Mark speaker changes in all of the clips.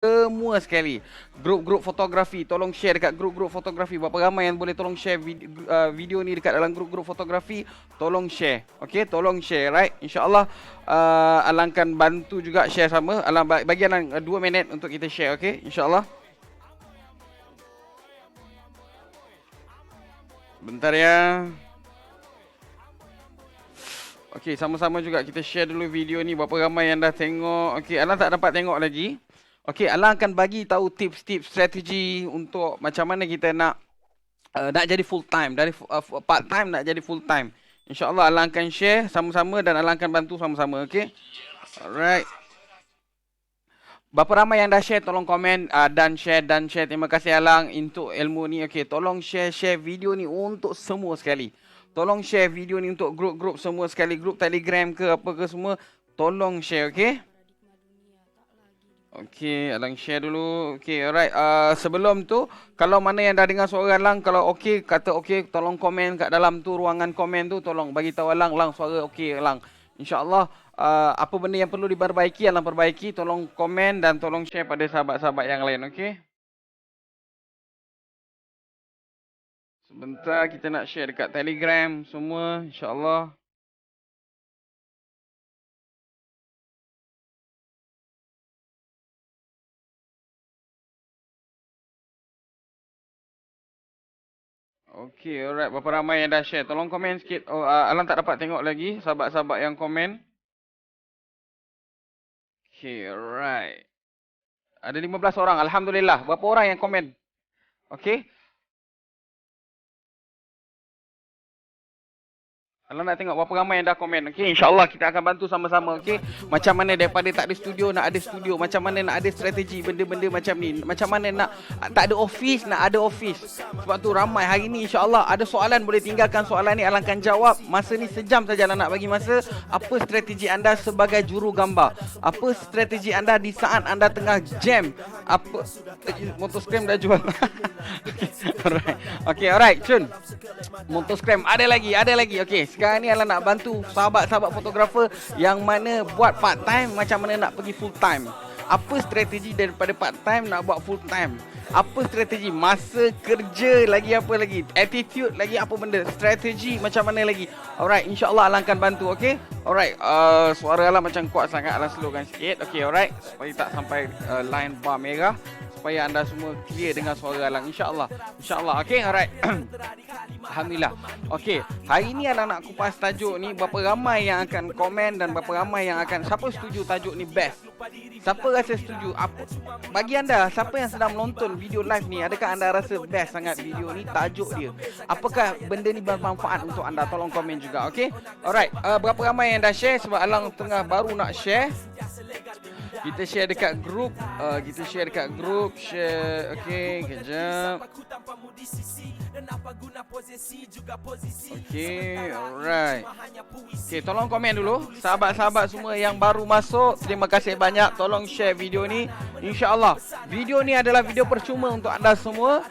Speaker 1: semua sekali. Grup-grup fotografi, tolong share dekat grup-grup fotografi. Berapa ramai yang boleh tolong share video ni dekat dalam grup-grup fotografi, tolong share. Okey, tolong share, right? InsyaAllah Alang akan bantu juga share sama. Alang bagi Alang 2 minit untuk kita share, okey? InsyaAllah. Bentar ya. Okey, sama-sama juga kita share dulu video ni. Berapa ramai yang dah tengok. Okey, Alang tak dapat tengok lagi. Okey, Alang akan bagi tahu tips-tips strategi untuk macam mana kita nak jadi full time, dari part time nak jadi full time. InsyaAllah Alang akan share sama-sama dan Alang akan bantu sama-sama, okey? Alright. Berapa ramai yang dah share, tolong komen dan share. Terima kasih Alang untuk ilmu ni. Okey, tolong share video ni untuk semua sekali. Tolong share video ni untuk grup-grup semua sekali, grup Telegram ke apa ke semua, tolong share, okey? Okey, Alang share dulu. Okey, alright. Sebelum tu, kalau mana yang dah dengar suara Alang, kalau okey, kata okey, tolong komen kat dalam tu, ruangan komen tu, tolong bagi tahu Alang, suara okey Alang. InsyaAllah, apa benda yang perlu diperbaiki, Alang perbaiki. Tolong komen dan tolong share pada sahabat-sahabat yang lain, okey? Sebentar, kita nak share dekat Telegram semua, insyaAllah. Okey, alright. Berapa ramai yang dah share? Tolong komen sikit. Oh, Alang tak dapat tengok lagi sahabat-sahabat yang komen. Okey, alright. Ada 15 orang. Alhamdulillah. Berapa orang yang komen? Okey. Alang nak tengok berapa ramai yang dah komen. Okey, insyaAllah kita akan bantu sama-sama. Okey, macam mana daripada tak ada studio nak ada studio. Macam mana nak ada strategi benda-benda macam ni. Macam mana nak tak ada office, nak ada office. Sebab tu ramai hari ni insyaAllah ada soalan, boleh tinggalkan soalan ni, Alang akan jawab. Masa ni sejam saja Alang nak bagi masa. Apa strategi anda sebagai juru gambar? Apa strategi anda di saat anda tengah jam? Apa Motoscram dah jual. Okey, alright, Chun. Motoscram ada lagi. Okey, sekarang ni Alang nak bantu sahabat-sahabat fotografer yang mana buat part time, macam mana nak pergi full time. Apa strategi daripada part time nak buat full time? Apa strategi masa kerja lagi, apa lagi? Attitude lagi, apa benda? Strategi macam mana lagi? Alright, insyaAllah Alang akan bantu, okey? Alright, suara Alang macam kuat sangat, Alang slowkan sikit. Okey, alright. Supaya tak sampai line bar merah. Supaya anda semua clear dengan suara Alang, insyaAllah. Okey, alright. Alhamdulillah. Okey, hari ni Alang nak kupas tajuk ni. Berapa ramai yang akan komen dan berapa ramai yang akan, siapa setuju tajuk ni best? Siapa rasa setuju? Apa bagi anda, siapa yang sedang menonton video live ni, adakah anda rasa best sangat video ni, tajuk dia? Apakah benda ni bermanfaat untuk anda? Tolong komen juga, okey? Alright, berapa ramai yang dah share? Sebab Alang tengah baru nak share. Kita share dekat grup. Share. Okey, kejap. Okey, alright. Okey, tolong komen dulu. Sahabat-sahabat semua yang baru masuk, terima kasih banyak. Tolong share video ni. InsyaAllah, video ni adalah video percuma untuk anda semua.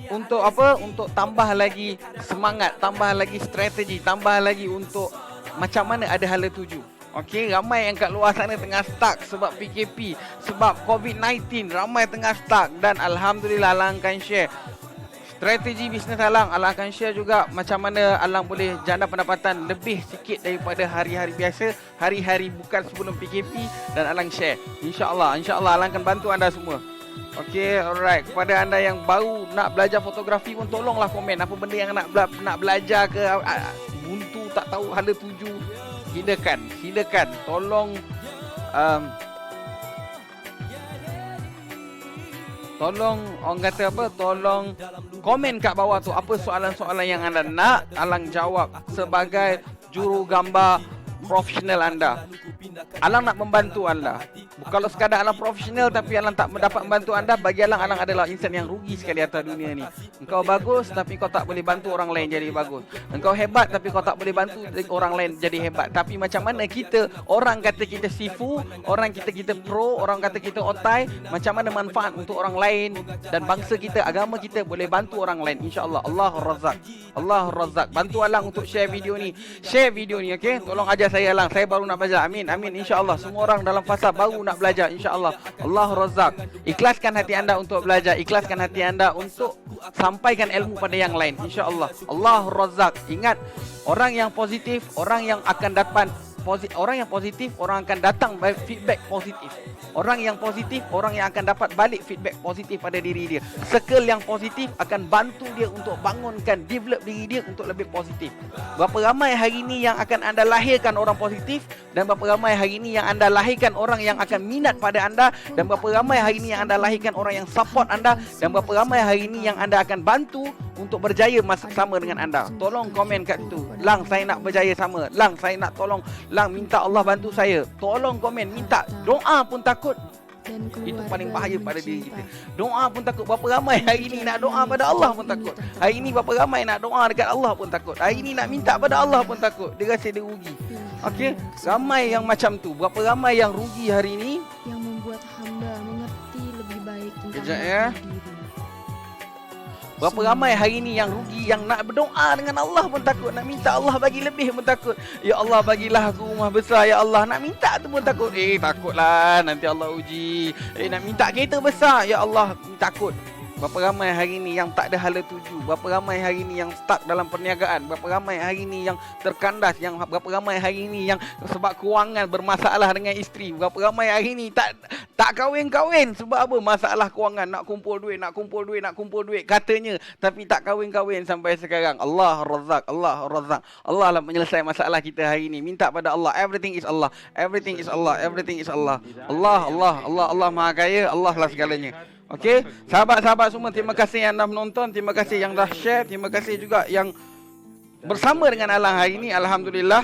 Speaker 1: Untuk apa? Untuk tambah lagi semangat, tambah lagi strategi, tambah lagi untuk macam mana ada hala tuju. Okey, ramai yang kat luar sana tengah stuck sebab PKP, sebab COVID-19, ramai tengah stuck. Dan Alhamdulillah Alang akan share strategi bisnes Alang. Alang akan share juga macam mana Alang boleh jana pendapatan lebih sikit daripada hari-hari biasa, hari-hari bukan sebelum PKP. Dan Alang share, InsyaAllah Alang akan bantu anda semua. Okey, alright. Kepada anda yang baru nak belajar fotografi pun, tolonglah komen apa benda yang nak belajar ke, buntu tak tahu hala tuju. Silakan tolong orang kata apa, tolong komen kat bawah tu apa soalan-soalan yang anda nak Alang jawab sebagai juru gambar profesional anda. Alang nak membantu anda. Kalau sekadar Alang profesional tapi Alang tak dapat membantu anda, bagi Alang adalah insan yang rugi sekali atas dunia ni. Engkau bagus tapi kau tak boleh bantu orang lain jadi bagus. Engkau hebat tapi kau tak boleh bantu orang lain jadi hebat. Tapi macam mana kita, orang kata kita sifu, orang kita pro, orang kata kita otai, macam mana manfaat untuk orang lain dan bangsa kita, agama kita boleh bantu orang lain. InsyaAllah. Allahur Razzaq. Bantu Alang untuk share video ni. Okey? Tolong ajar saya Alang. Saya baru nak belajar. Amin. InsyaAllah semua orang dalam fasa baru nak nak belajar, insya-Allah. Allah Razzaq. Ikhlaskan hati anda untuk belajar, ikhlaskan hati anda untuk sampaikan ilmu pada yang lain, insya-Allah. Allah Razzaq. Ingat, orang yang positif, orang yang akan dapat orang yang positif, orang akan datang feedback positif. Orang yang positif, orang yang akan dapat balik feedback positif pada diri dia. Circle yang positif akan bantu dia untuk bangunkan, develop diri dia untuk lebih positif. Berapa ramai hari ini yang akan anda lahirkan orang positif, dan berapa ramai hari ini yang anda lahirkan orang yang akan minat pada anda, dan berapa ramai hari ini yang anda lahirkan orang yang support anda, dan berapa ramai hari ini yang anda akan bantu untuk berjaya sama dengan anda. Tolong komen kat situ, Lang, saya nak berjaya sama. Lang, saya nak tolong. Lang, minta Allah bantu saya. Tolong komen, minta. Doa pun takut. Itu paling bahaya pada diri kita. Doa pun takut. Berapa ramai hari ini nak doa pada Allah pun takut. Hari ini berapa ramai nak doa dekat Allah pun takut. Hari ini nak minta pada Allah pun takut. Dia rasa dia rugi. Okey, ramai yang macam tu. Berapa ramai yang rugi hari ini?
Speaker 2: Yang membuat hamba mengerti lebih baik tentang
Speaker 1: Kejap ya.
Speaker 2: diri.
Speaker 1: Berapa ramai hari ini yang rugi, yang nak berdoa dengan Allah pun takut, nak minta Allah bagi lebih pun takut. Ya Allah, bagilah aku rumah besar, ya Allah. Nak minta tu pun takut. Takutlah nanti Allah uji. Nak minta kereta besar, ya Allah, takut. Berapa ramai hari ini yang tak ada hala tuju? Berapa ramai hari ini yang stuck dalam perniagaan? Berapa ramai hari ini yang terkandas? Berapa ramai hari ini yang sebab kewangan bermasalah dengan isteri? Berapa ramai hari ini tak kahwin-kahwin sebab apa? Masalah kewangan, nak kumpul duit katanya, tapi tak kahwin-kahwin sampai sekarang. Allah Razzaq, Allah Razzaq. Allah lah menyelesai masalah kita hari ini. Minta pada Allah. Everything is Allah. Everything is Allah. Everything is Allah. Allah Maha Kaya. Allah lah segalanya. Okey, sahabat-sahabat semua, terima kasih yang dah menonton, terima kasih yang dah share, terima kasih juga yang bersama dengan Alang hari ini. Alhamdulillah.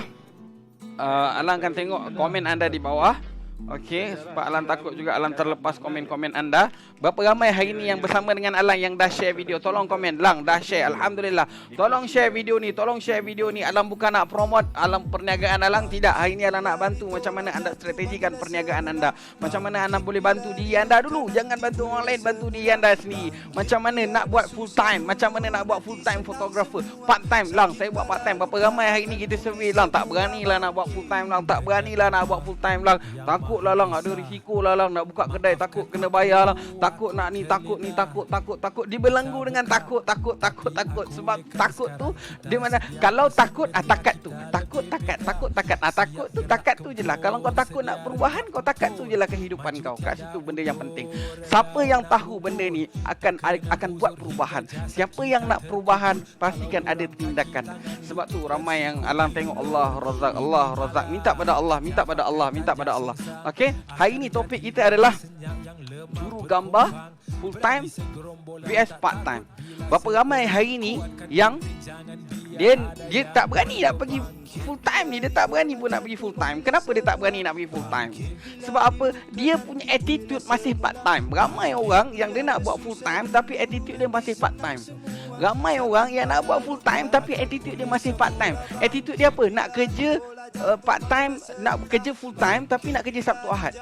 Speaker 1: Alang akan tengok komen anda di bawah. Okey, sebab Alang takut juga Alang terlepas komen-komen anda. Berapa ramai hari ini yang bersama dengan Alang yang dah share video? Tolong komen, Lang dah share, Alhamdulillah. Tolong share video ni, tolong share video ni. Alang bukan nak promote Alang perniagaan Alang, tidak. Hari ini Alang nak bantu macam mana anda strategikan perniagaan anda. Macam mana anda boleh bantu diri anda dulu. Jangan bantu orang lain, bantu diri anda sendiri. Macam mana nak buat full time, macam mana nak buat full time photographer. Part time, Lang, saya buat part time. Berapa ramai hari ini kita survey, Lang, tak beranilah nak buat full time, Lang, tak beranilah nak buat full time, Lang. Takut lah, Lang, ada risiko lah, Lang, nak buka kedai takut kena bayar, Lang. Takut nak ni, takut. Dibelenggu dengan takut. Sebab takut tu dia mana, kalau takut takat tu. Takut takat. Takut tu takat tu je lah. Kalau kau takut nak perubahan, kau takat tu je lah kehidupan kau. Kat situ benda yang penting. Siapa yang tahu benda ni akan buat perubahan. Siapa yang nak perubahan, pastikan ada tindakan. Sebab tu ramai yang Alang tengok Allah Razzaq. Minta pada Allah. Okey, hari ni topik kita adalah juru gambar full time vs part time. Berapa ramai hari ni yang dia tak berani nak pergi full time ni, dia tak berani pun nak pergi full time. Kenapa dia tak berani nak pergi full time? Sebab apa? Dia punya attitude masih part time. Ramai orang yang dia nak buat full time tapi attitude dia masih part time. Ramai orang yang nak buat full time tapi attitude dia masih part time. Attitude dia apa? Nak kerja part time, nak kerja full time tapi nak kerja Sabtu Ahad.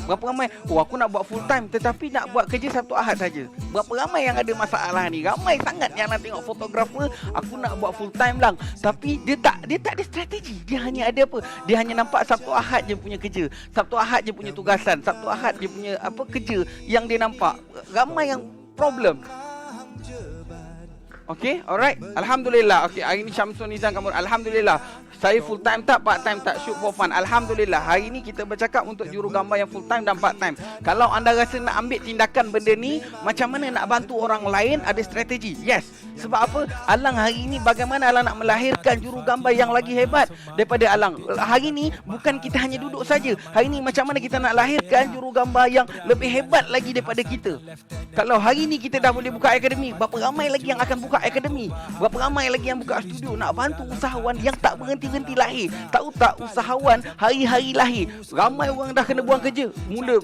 Speaker 1: Berapa ramai, aku nak buat full time tetapi nak buat kerja Sabtu Ahad saja. Berapa ramai yang ada masalah ni? Ramai sangat yang nak tengok fotografer, aku nak buat full time, Lang, tapi dia tak ada strategi. Dia hanya ada apa? Dia hanya nampak Sabtu Ahad je punya kerja, Sabtu Ahad je punya tugasan, Sabtu Ahad je punya kerja yang dia nampak. Ramai yang problem. Okey, alright. Alhamdulillah. Okey, hari ni Syamsul Nizam kamu. Alhamdulillah. Saya full time tak, part time tak, shoot for fun. Alhamdulillah. Hari ni kita bercakap untuk juru gambar yang full time dan part time. Kalau anda rasa nak ambil tindakan benda ni, macam mana nak bantu orang lain, ada strategi. Yes. Sebab apa? Alang hari ni bagaimana Alang nak melahirkan juru gambar yang lagi hebat daripada Alang. Hari ni bukan kita hanya duduk saja. Hari ni macam mana kita nak lahirkan juru gambar yang lebih hebat lagi daripada kita. Kalau hari ni kita dah boleh buka akademi, berapa ramai lagi yang akan buka akademi? Berapa ramai lagi yang buka studio nak bantu usahawan yang tak berhenti-henti lahir. Tahu tak, usahawan hari-hari lahir. Ramai orang dah kena buang kerja, mula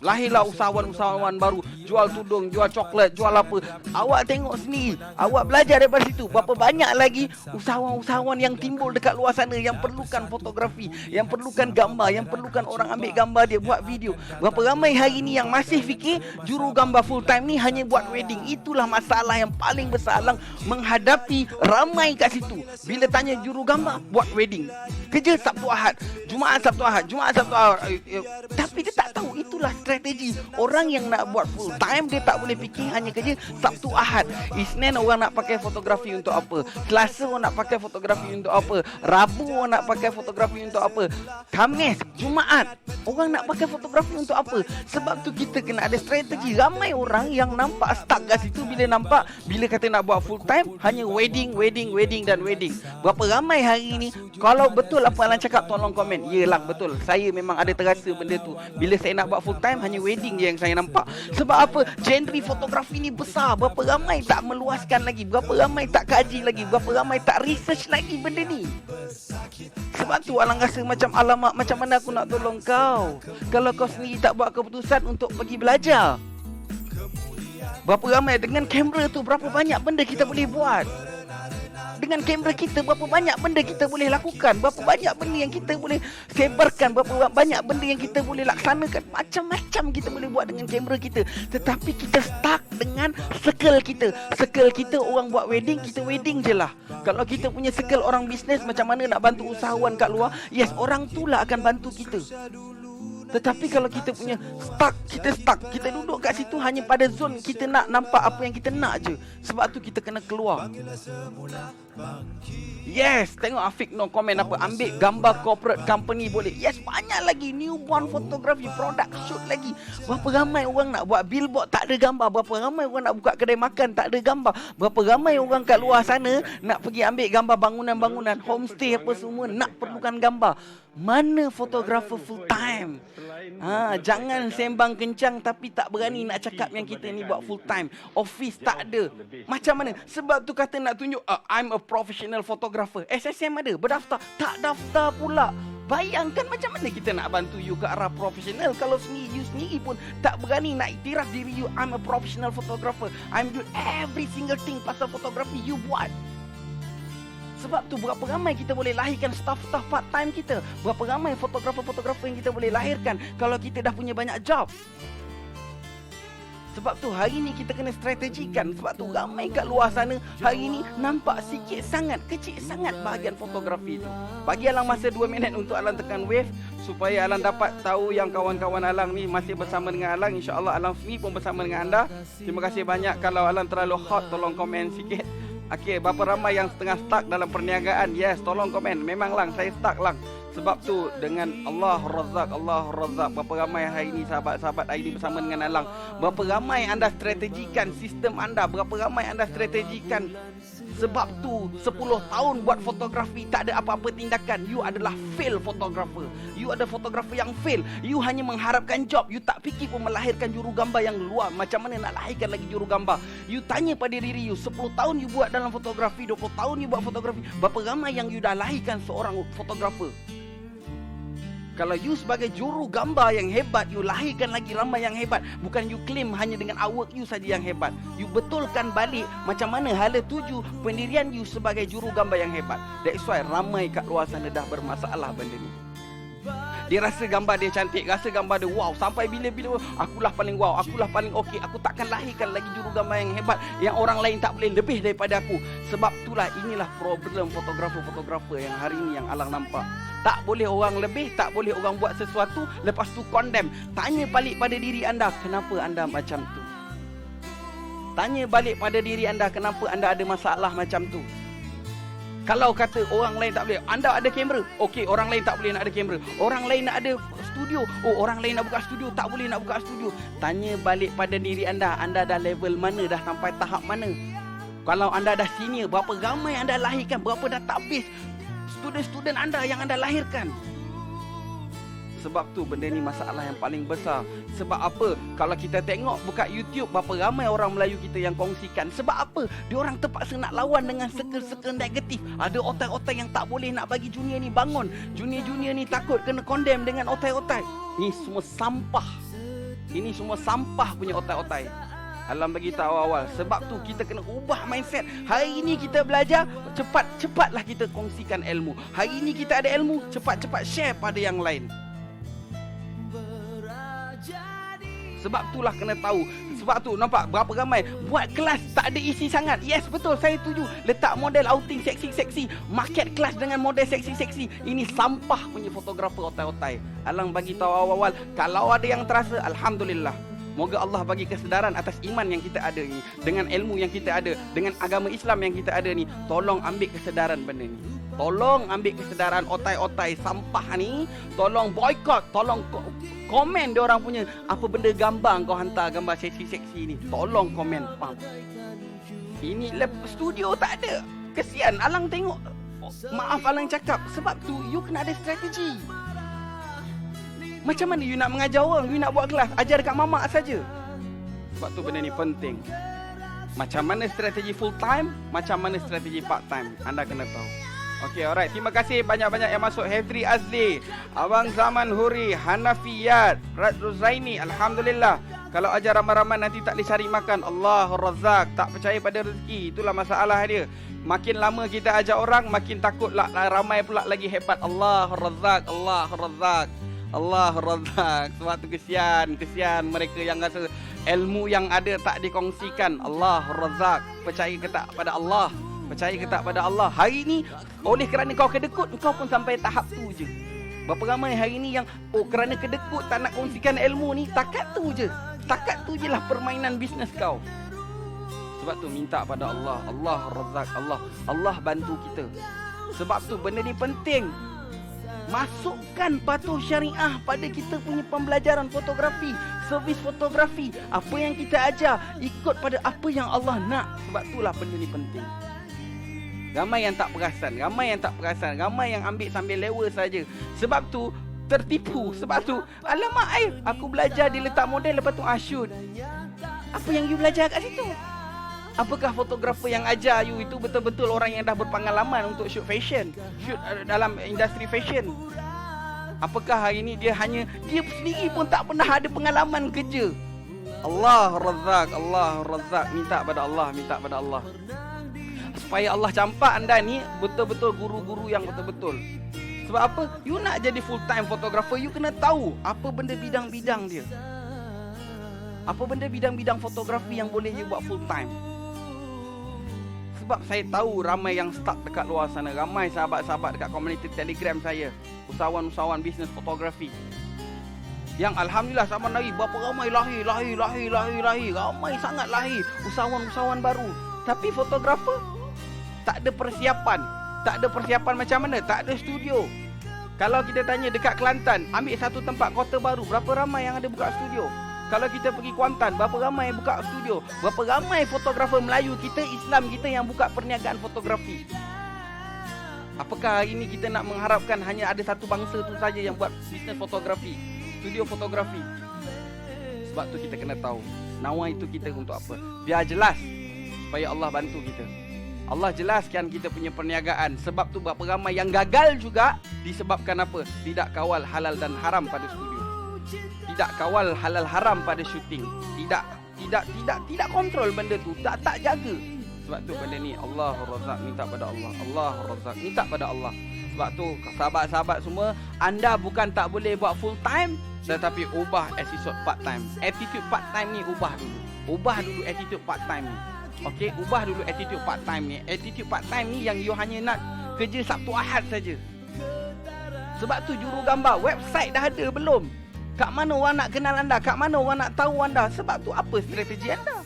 Speaker 1: lahirlah usahawan-usahawan baru. jual tudung, jual coklat, jual apa. Awak tengok sendiri, awak belajar daripada situ. Berapa banyak lagi usahawan-usahawan yang timbul dekat luar sana yang perlukan fotografi, yang perlukan gambar, yang perlukan orang ambil gambar dia buat video. Berapa ramai hari ni yang masih fikir juru gambar full time ni hanya buat wedding. Itulah masalah yang paling besar Alang menghadapi ramai kat situ. Bila tanya juru gambar buat wedding, kerja Sabtu Ahad, Jumaat Sabtu Ahad, Jumaat Sabtu Ahad. Tapi dia tak tahu itulah strategi. Orang yang nak buat full time dia tak boleh fikir hanya kerja Sabtu Ahad. Isnin orang nak pakai fotografi untuk apa? Selasa orang nak pakai fotografi untuk apa? Rabu orang nak pakai fotografi untuk apa? Khamis, Jumaat orang nak pakai fotografi untuk apa? Sebab tu kita kena ada strategi. Ramai orang yang nampak stuck kat situ bila kata nak buat full time hanya wedding dan wedding. Berapa ramai hari ni, kalau betul apa Alang cakap tolong komen. Ya Lang, betul. Saya memang ada terasa benda tu. Bila saya nak buat full time hanya wedding je yang saya nampak. Sebab apa? Genre fotografi ni besar. Berapa ramai tak meluaskan lagi? Berapa ramai tak kaji lagi? Berapa ramai tak research lagi benda ni? Sebab tu Alang rasa macam alamak, macam mana aku nak tolong kau kalau kau sendiri tak buat keputusan untuk pergi belajar. Berapa ramai dengan kamera tu, berapa banyak benda kita boleh buat. Dengan kamera kita, berapa banyak benda kita boleh lakukan. Berapa banyak benda yang kita boleh sebarkan. Berapa banyak benda yang kita boleh laksanakan. Macam-macam kita boleh buat dengan kamera kita. Tetapi kita stuck dengan circle kita. Circle kita orang buat wedding, kita wedding je lah. Kalau kita punya circle orang bisnes, macam mana nak bantu usahawan kat luar, yes, orang tu lah akan bantu kita. Tetapi kalau kita punya stuck, kita duduk kat situ hanya pada zone kita nak nampak apa yang kita nak je. Sebab tu kita kena keluar. Yes, tengok Afiq no komen apa, ambil gambar corporate company boleh. Yes, banyak lagi newborn photography, product shoot lagi. Berapa ramai orang nak buat billboard tak ada gambar. Berapa ramai orang nak buka kedai makan tak ada gambar. Berapa ramai orang kat luar sana nak pergi ambil gambar bangunan-bangunan, homestay apa semua, nak perlukan gambar. Mana fotografer full time? Jangan sembang kencang tapi tak berani nak cakap yang kita ni buat full time. Office tak ada. Macam mana? Sebab tu kata nak tunjuk I'm a professional photographer. SSM ada, berdaftar, tak daftar pula. Bayangkan macam mana kita nak bantu you ke arah profesional kalau you sendiri pun tak berani nak iktiraf diri you I'm a professional photographer. I'm doing every single thing pasal fotografi you buat. Sebab tu berapa ramai kita boleh lahirkan staff-staff part time kita. Berapa ramai fotografer-fotografer yang kita boleh lahirkan kalau kita dah punya banyak job. Sebab tu hari ni kita kena strategikan. Sebab tu ramai kat luar sana hari ni nampak sikit sangat, kecil sangat bahagian fotografi tu. Bagi Alang masa 2 minit untuk Alang tekan wave supaya Alang dapat tahu yang kawan-kawan Alang ni masih bersama dengan Alang. InsyaAllah Alang sendiri pun bersama dengan anda. Terima kasih banyak. Kalau Alang terlalu hot, tolong komen sikit. Okey, berapa ramai yang setengah stuck dalam perniagaan? Yes, tolong komen. Memang Lang, saya stuck Lang. Sebab tu dengan Allah Razak. Berapa ramai hari ini sahabat-sahabat hari ini bersama dengan Alang. Berapa ramai anda strategikan sistem anda. Berapa ramai anda strategikan. Sebab tu 10 tahun buat fotografi tak ada apa-apa tindakan. You adalah fail photographer. You ada fotografer yang fail. You hanya mengharapkan job. You tak fikir pun melahirkan juru gambar yang luar. Macam mana nak lahirkan lagi juru gambar. You tanya pada diri you, 10 tahun you buat dalam fotografi, 20 tahun you buat fotografi, berapa ramai yang you dah lahirkan seorang fotografer. Kalau you sebagai juru gambar yang hebat, you lahirkan lagi ramai yang hebat. Bukan you claim hanya dengan artwork you saja yang hebat. You betulkan balik macam mana hala tuju pendirian you sebagai juru gambar yang hebat. That's why ramai kat luar sana dah bermasalah benda ni. Dia rasa gambar dia cantik, rasa gambar dia wow. Sampai bila-bila akulah paling wow, akulah paling okey. Aku takkan lahirkan lagi juru gambar yang hebat yang orang lain tak boleh lebih daripada aku. Sebab itulah inilah problem fotografer-fotografer yang hari ini yang Alang nampak. Tak boleh orang lebih, tak boleh orang buat sesuatu lepas tu condemn. Tanya balik pada diri anda, kenapa anda macam tu? Tanya balik pada diri anda, kenapa anda ada masalah macam tu? Kalau kata orang lain tak boleh, anda ada kamera, okey, orang lain tak boleh nak ada kamera. Orang lain nak ada studio, orang lain nak buka studio, tak boleh nak buka studio. Tanya balik pada diri anda dah level mana, dah sampai tahap mana? Kalau anda dah senior, berapa ramai anda lahirkan, berapa dah habis student-student anda yang anda lahirkan. Sebab tu benda ni masalah yang paling besar. Sebab apa? Kalau kita tengok buka YouTube, berapa ramai orang Melayu kita yang kongsikan. Sebab apa? Diorang terpaksa nak lawan dengan circle-circle negatif. Ada otai-otai yang tak boleh nak bagi junior ni bangun. Junior-junior ni takut kena condemn dengan otai-otai. Ni semua sampah. Ini semua sampah punya otai-otai. Alam bagi tahu awal. Sebab tu kita kena ubah mindset. Hari ini kita belajar, cepat-cepatlah kita kongsikan ilmu. Hari ini kita ada ilmu, cepat-cepat share pada yang lain. Sebab itulah kena tahu. Sebab tu nampak berapa ramai buat kelas tak ada isi sangat. Yes, betul, saya setuju. Letak model outing seksi-seksi, market kelas dengan model seksi-seksi. Ini sampah punya fotografer otai-otai. Alang bagi tahu awal-awal, kalau ada yang terasa, alhamdulillah. Moga Allah bagi kesedaran atas iman yang kita ada ni, dengan ilmu yang kita ada, dengan agama Islam yang kita ada ni. Tolong ambil kesedaran benda ni. Tolong ambil kesedaran otai-otai sampah ni. Tolong boycott, tolong komen dia orang punya apa benda gambar kau hantar, gambar seksi-seksi ni. Tolong komen, faham? Ini studio tak ada. Kesian Alang tengok. Maaf Alang cakap, sebab tu you kena ada strategi. Macam mana you nak mengajar orang, you nak buat kelas, ajar dekat mamak saja. Sebab tu benda ni penting. Macam mana strategi full time, macam mana strategi part time, anda kena tahu. Okey, alright. Terima kasih banyak-banyak yang masuk. Hedri Azli, Abang Zaman Huri, Hanafiyat, Razaini. Alhamdulillah. Kalau ajar ramai-ramai nanti tak boleh cari makan. Allahur Razzaq. Tak percaya pada rezeki. Itulah masalah dia. Makin lama kita ajar orang, makin takutlah ramai pula lagi hebat. Allahur Razzaq, Allahur Razzaq, Allahur Razzaq. Sebab tu kesian mereka yang rasa ilmu yang ada tak dikongsikan. Allahur Razzaq. Percaya ke tak pada Allah? Percaya ke tak pada Allah? Hari ni oleh kerana kau kedekut, kau pun sampai tahap tu je. Berapa ramai hari ni yang kerana kedekut tak nak kongsikan ilmu ni, takat tu je. Takat tu je lah permainan bisnes kau. Sebab tu minta pada Allah. Allah Razzaq, Allah bantu kita. Sebab tu benda ni penting. Masukkan patuh syariah pada kita punya pembelajaran fotografi, servis fotografi. Apa yang kita ajar, ikut pada apa yang Allah nak. Sebab itulah benda ni penting. Ramai yang tak perasan, ramai yang ambil sambil lewa saja. Sebab tu tertipu. Sebab tu alamak aku belajar dia letak model, lepas tu shoot. Apa yang you belajar kat situ? Apakah fotografer yang ajar you itu betul-betul orang yang dah berpengalaman untuk shoot fashion, shoot dalam industri fashion? Apakah hari ini dia sendiri pun tak pernah ada pengalaman kerja? Allah Razzaq, minta pada Allah. Supaya Allah campak anda ni betul-betul guru-guru yang betul-betul. Sebab apa? You nak jadi full time photographer, you kena tahu apa benda bidang-bidang dia. Apa benda bidang-bidang fotografi yang boleh you buat full time. Sebab saya tahu ramai yang stuck dekat luar sana. Ramai sahabat-sahabat dekat komuniti Telegram saya, usahawan-usahawan bisnes fotografi, yang alhamdulillah zaman lagi berapa ramai lahir. Ramai sangat lahir usahawan-usahawan baru. Tapi fotografer tak ada persiapan. Tak ada persiapan macam mana? Tak ada studio. Kalau kita tanya dekat Kelantan, ambil satu tempat kota baru, berapa ramai yang ada buka studio? Kalau kita pergi Kuantan, berapa ramai yang buka studio? Berapa ramai fotografer Melayu kita, Islam kita yang buka perniagaan fotografi? Apakah hari ini kita nak mengharapkan hanya ada satu bangsa tu saja yang buat bisnes fotografi, studio fotografi? Sebab tu kita kena tahu nawa itu kita untuk apa. Biar jelas, supaya Allah bantu kita. Allah jelaskan kita punya perniagaan. Sebab tu berapa ramai yang gagal juga disebabkan apa? Tidak kawal halal dan haram pada studio. Tidak kawal halal haram pada syuting. Tidak kontrol benda tu. Tak jaga. Sebab tu benda ni Allahur Razzaq, minta pada Allah. Allahur Razzaq, minta pada Allah. Sebab tu sahabat-sahabat semua, anda bukan tak boleh buat full time, tetapi ubah attitude part time. Attitude part time ni ubah dulu. Ubah dulu attitude part time ni. Okey, ubah dulu attitude part time ni. Attitude part time ni yang you hanya nak kerja Sabtu Ahad saja. Sebab tu juru gambar, website dah ada belum? Kat mana orang nak kenal anda? Kat mana orang nak tahu anda? Sebab tu apa strategi anda?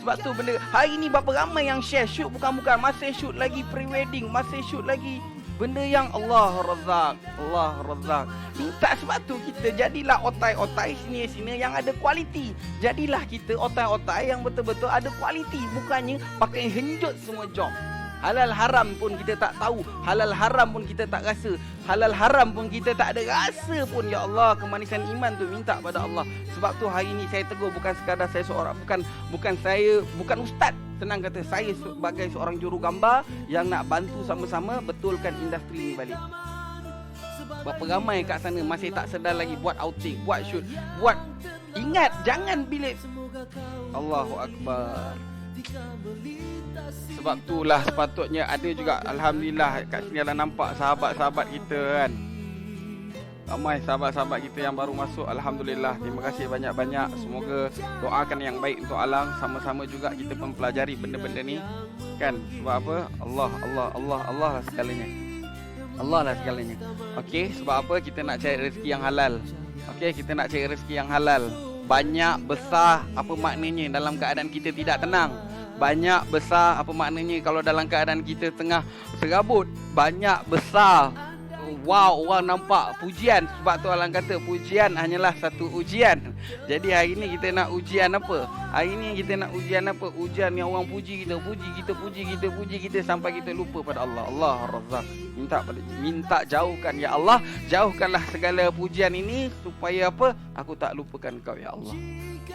Speaker 1: Sebab tu benda hari ni berapa ramai yang share shoot bukan-bukan, masih shoot lagi pre-wedding, masih shoot lagi benda yang Allahur Razzaq. Minta. Sebab tu kita jadilah otai-otai sini yang ada kualiti. Jadilah kita otai-otai yang betul-betul ada kualiti, bukannya pakai henjut semua job. Halal haram pun kita tak tahu, halal haram pun kita tak rasa, halal haram pun kita tak ada rasa pun. Ya Allah, kemanisan iman tu minta pada Allah. Sebab tu hari ni saya tegur, bukan sekadar saya seorang, bukan ustaz. Senang kata, saya sebagai seorang juru gambar yang nak bantu sama-sama betulkan industri ni balik. Berapa ramai kat sana masih tak sedar lagi buat outing, buat shoot, buat Ingat, jangan bila Allahu Akbar. Sebab itulah sepatutnya ada juga, alhamdulillah kat sini lah nampak sahabat-sahabat kita kan. Ramai sahabat-sahabat kita yang baru masuk, alhamdulillah. Terima kasih banyak-banyak. Semoga doakan yang baik untuk Alang. Sama-sama juga kita mempelajari benda-benda ni kan. Sebab apa? Allah lah segalanya. Allah lah segalanya. Okey, sebab apa? Kita nak cari rezeki yang halal. Okey, kita nak cari rezeki yang halal. Banyak besar apa maknanya dalam keadaan kita tidak tenang. Banyak besar apa maknanya kalau dalam keadaan kita tengah serabut. Banyak besar. Wow, orang nampak pujian. Sebab tu Alang kata pujian hanyalah satu ujian. Jadi hari ni kita nak ujian apa? Hari ni kita nak ujian apa? Ujian yang orang puji kita sampai kita lupa pada Allah. Allah Razzaq. Minta jauhkan ya Allah, jauhkanlah segala pujian ini supaya apa? Aku tak lupakan kau ya Allah.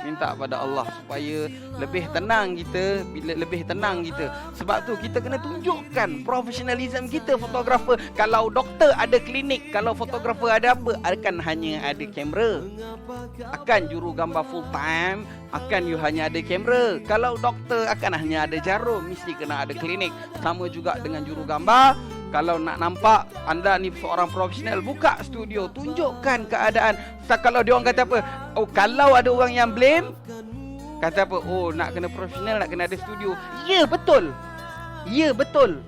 Speaker 1: Minta pada Allah supaya lebih tenang kita, bila lebih tenang kita. Sebab tu kita kena tunjukkan profesionalism kita fotografer. Kalau doktor ada klinik, kalau fotografer ada apa? Akan hanya ada kamera. Akan juru gambar full time, akan you hanya ada kamera. Kalau doktor akan hanya ada jarum, mesti kena ada klinik. Sama juga dengan juru gambar. Kalau nak nampak anda ni seorang profesional, buka studio, tunjukkan keadaan. Kalau dia orang kata apa? Oh, kalau ada orang yang blame, kata apa? Oh, nak kena profesional, nak kena ada studio. Ya, betul. Ya, betul.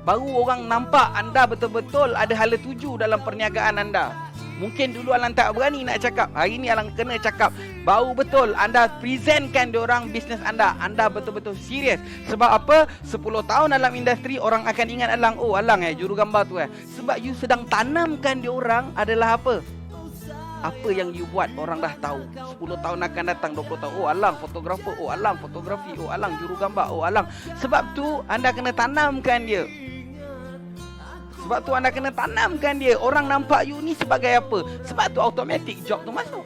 Speaker 1: Baru orang nampak anda betul-betul ada hala tuju dalam perniagaan anda. Mungkin dulu Alang tak berani nak cakap. Hari ni Alang kena cakap. Bau betul anda presentkan diorang bisnes anda. Anda betul-betul serius. Sebab apa? 10 tahun dalam industri orang akan ingat Alang. Oh Alang juru gambar tu Sebab you sedang tanamkan diorang adalah apa? Apa yang you buat orang dah tahu. 10 tahun akan datang, 20 tahun. Oh Alang fotografer. Oh Alang fotografi. Oh Alang juru gambar. Oh Alang. Sebab tu anda kena tanamkan dia. Sebab tu anda kena tanamkan dia. Orang nampak you ni sebagai apa? Sebab tu automatic job tu masuk.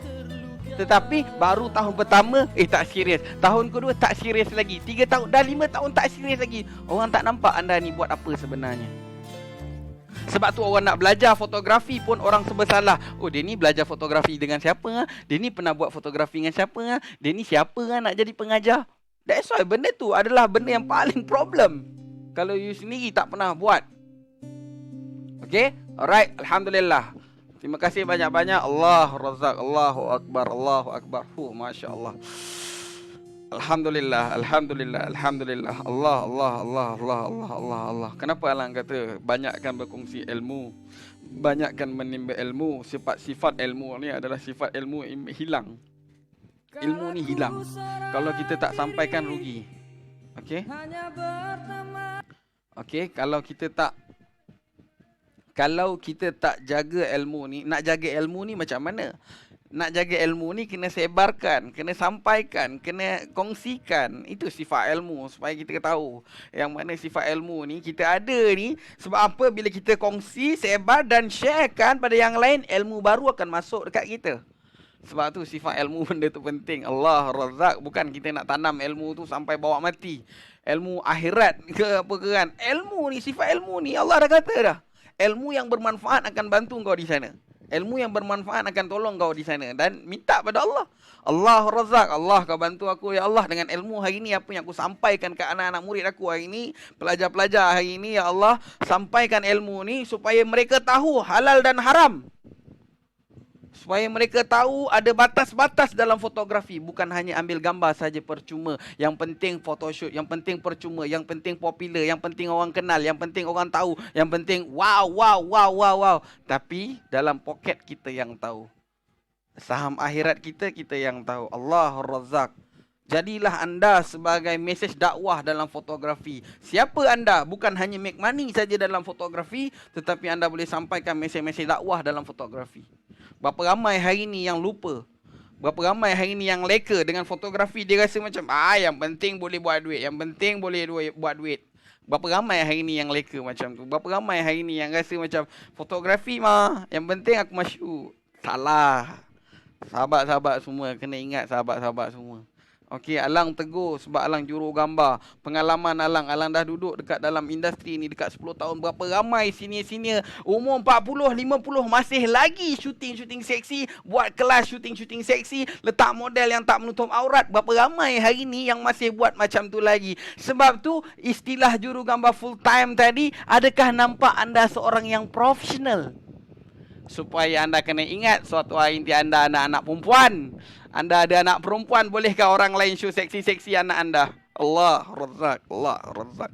Speaker 1: Tetapi baru tahun pertama tak serius. Tahun kedua tak serius lagi. 3 tahun dah 5 tahun tak serius lagi. Orang tak nampak anda ni buat apa sebenarnya. Sebab tu orang nak belajar fotografi pun orang serba salah. Oh dia ni belajar fotografi dengan siapa? Dia ni pernah buat fotografi dengan siapa? Dia ni siapa nak jadi pengajar? That's why benda tu adalah benda yang paling problem. Kalau you sendiri tak pernah buat. Okay, alright, alhamdulillah. Terima kasih banyak-banyak. Allah Razzaq, Allahu Akbar, Allahu Akbar. Masya Allah. Alhamdulillah, alhamdulillah, alhamdulillah. Allah. Kenapa Alang kata banyakkan berkongsi ilmu, banyakkan menimba ilmu. Sifat-sifat ilmu ni adalah sifat ilmu hilang. Ilmu ni hilang. Kalau kita tak sampaikan rugi. Okay. Okay, kalau kita tak jaga ilmu ni, nak jaga ilmu ni macam mana? Nak jaga ilmu ni kena sebarkan, kena sampaikan, kena kongsikan. Itu sifat ilmu supaya kita tahu yang mana sifat ilmu ni kita ada ni. Sebab apa? Bila kita kongsi, sebar dan sharekan pada yang lain, ilmu baru akan masuk dekat kita. Sebab tu sifat ilmu benda tu penting. Allah Razzaq. Bukan kita nak tanam ilmu tu sampai bawa mati. Ilmu akhirat ke apa ke kan. Ilmu ni, sifat ilmu ni Allah dah kata dah. Ilmu yang bermanfaat akan bantu kau di sana. Ilmu yang bermanfaat akan tolong kau di sana. Dan minta pada Allah. Allah Razzaq. Allah kau bantu aku ya Allah dengan ilmu hari ni. Apa yang aku sampaikan ke anak-anak murid aku hari ni. Pelajar-pelajar hari ni ya Allah. Sampaikan ilmu ni supaya mereka tahu halal dan haram. Supaya mereka tahu ada batas-batas dalam fotografi. Bukan hanya ambil gambar saja percuma. Yang penting photoshoot. Yang penting percuma. Yang penting popular. Yang penting orang kenal. Yang penting orang tahu. Yang penting wow. Tapi dalam poket kita yang tahu. Saham akhirat kita yang tahu. Allah Razzaq. Jadilah anda sebagai mesej dakwah dalam fotografi. Siapa anda? Bukan hanya make money saja dalam fotografi. Tetapi anda boleh sampaikan mesej-mesej dakwah dalam fotografi. Berapa ramai hari ni yang lupa. Berapa ramai hari ni yang leka dengan fotografi. Dia rasa macam, yang penting boleh buat duit. Yang penting boleh buat duit. Berapa ramai hari ni yang leka macam tu. Berapa ramai hari ni yang rasa macam, fotografi mah, yang penting aku masyuk. Salah. Sahabat-sahabat semua, kena ingat sahabat-sahabat semua. Okey, Alang tegur sebab Alang juru gambar. Pengalaman Alang, Alang dah duduk dekat dalam industri ni dekat 10 tahun. Berapa ramai senior-senior umur 40, 50 masih lagi syuting-syuting seksi, buat kelas syuting-syuting seksi, letak model yang tak menutup aurat. Berapa ramai hari ni yang masih buat macam tu lagi. Sebab tu istilah juru gambar full time tadi, adakah nampak anda seorang yang profesional? Supaya anda kena ingat suatu hari nanti anda anak-anak perempuan. Anda ada anak perempuan, bolehkah orang lain show seksi-seksi anak anda? Allah Razzaq, Allah Razzaq.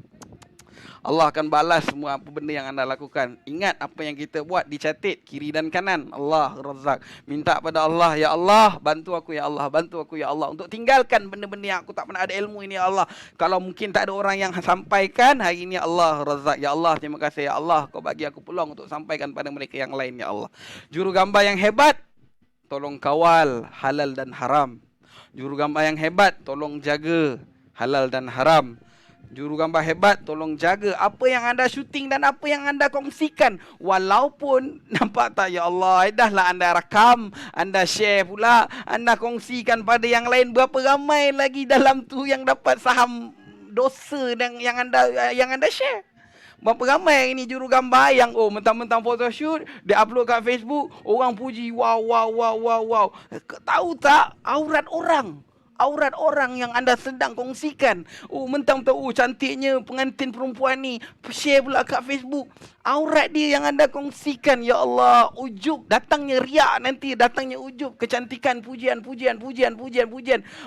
Speaker 1: Allah akan balas semua apa benda yang anda lakukan. Ingat apa yang kita buat dicatat kiri dan kanan. Allah Razzaq. Minta pada Allah, ya Allah, bantu aku ya Allah, bantu aku ya Allah untuk tinggalkan benda-benda yang aku tak pernah ada ilmu ini ya Allah. Kalau mungkin tak ada orang yang sampaikan hari ini, Allah Razzaq. Ya Allah, terima kasih ya Allah, kau bagi aku peluang untuk sampaikan pada mereka yang lain ya Allah. Juru gambar yang hebat, tolong kawal halal dan haram. Juru gambar yang hebat, tolong jaga halal dan haram. Juru gambar hebat, tolong jaga apa yang anda syuting dan apa yang anda kongsikan. Walaupun, nampak tak ya Allah, dahlah anda rakam, anda share pula, anda kongsikan pada yang lain. Berapa ramai lagi dalam tu yang dapat saham dosa dan yang anda share. Berapa ramai ini juru gambar yang mentang-mentang photoshoot, dia upload kat Facebook, orang puji, wow, wow, wow, wow, wow. Tahu tak aurat orang? Aurat orang yang anda sedang kongsikan. Mentang-mentang cantiknya pengantin perempuan ni, share pula kat Facebook. Aurat dia yang anda kongsikan. Ya Allah, ujub. Datangnya riak nanti, datangnya ujub. Kecantikan, pujian.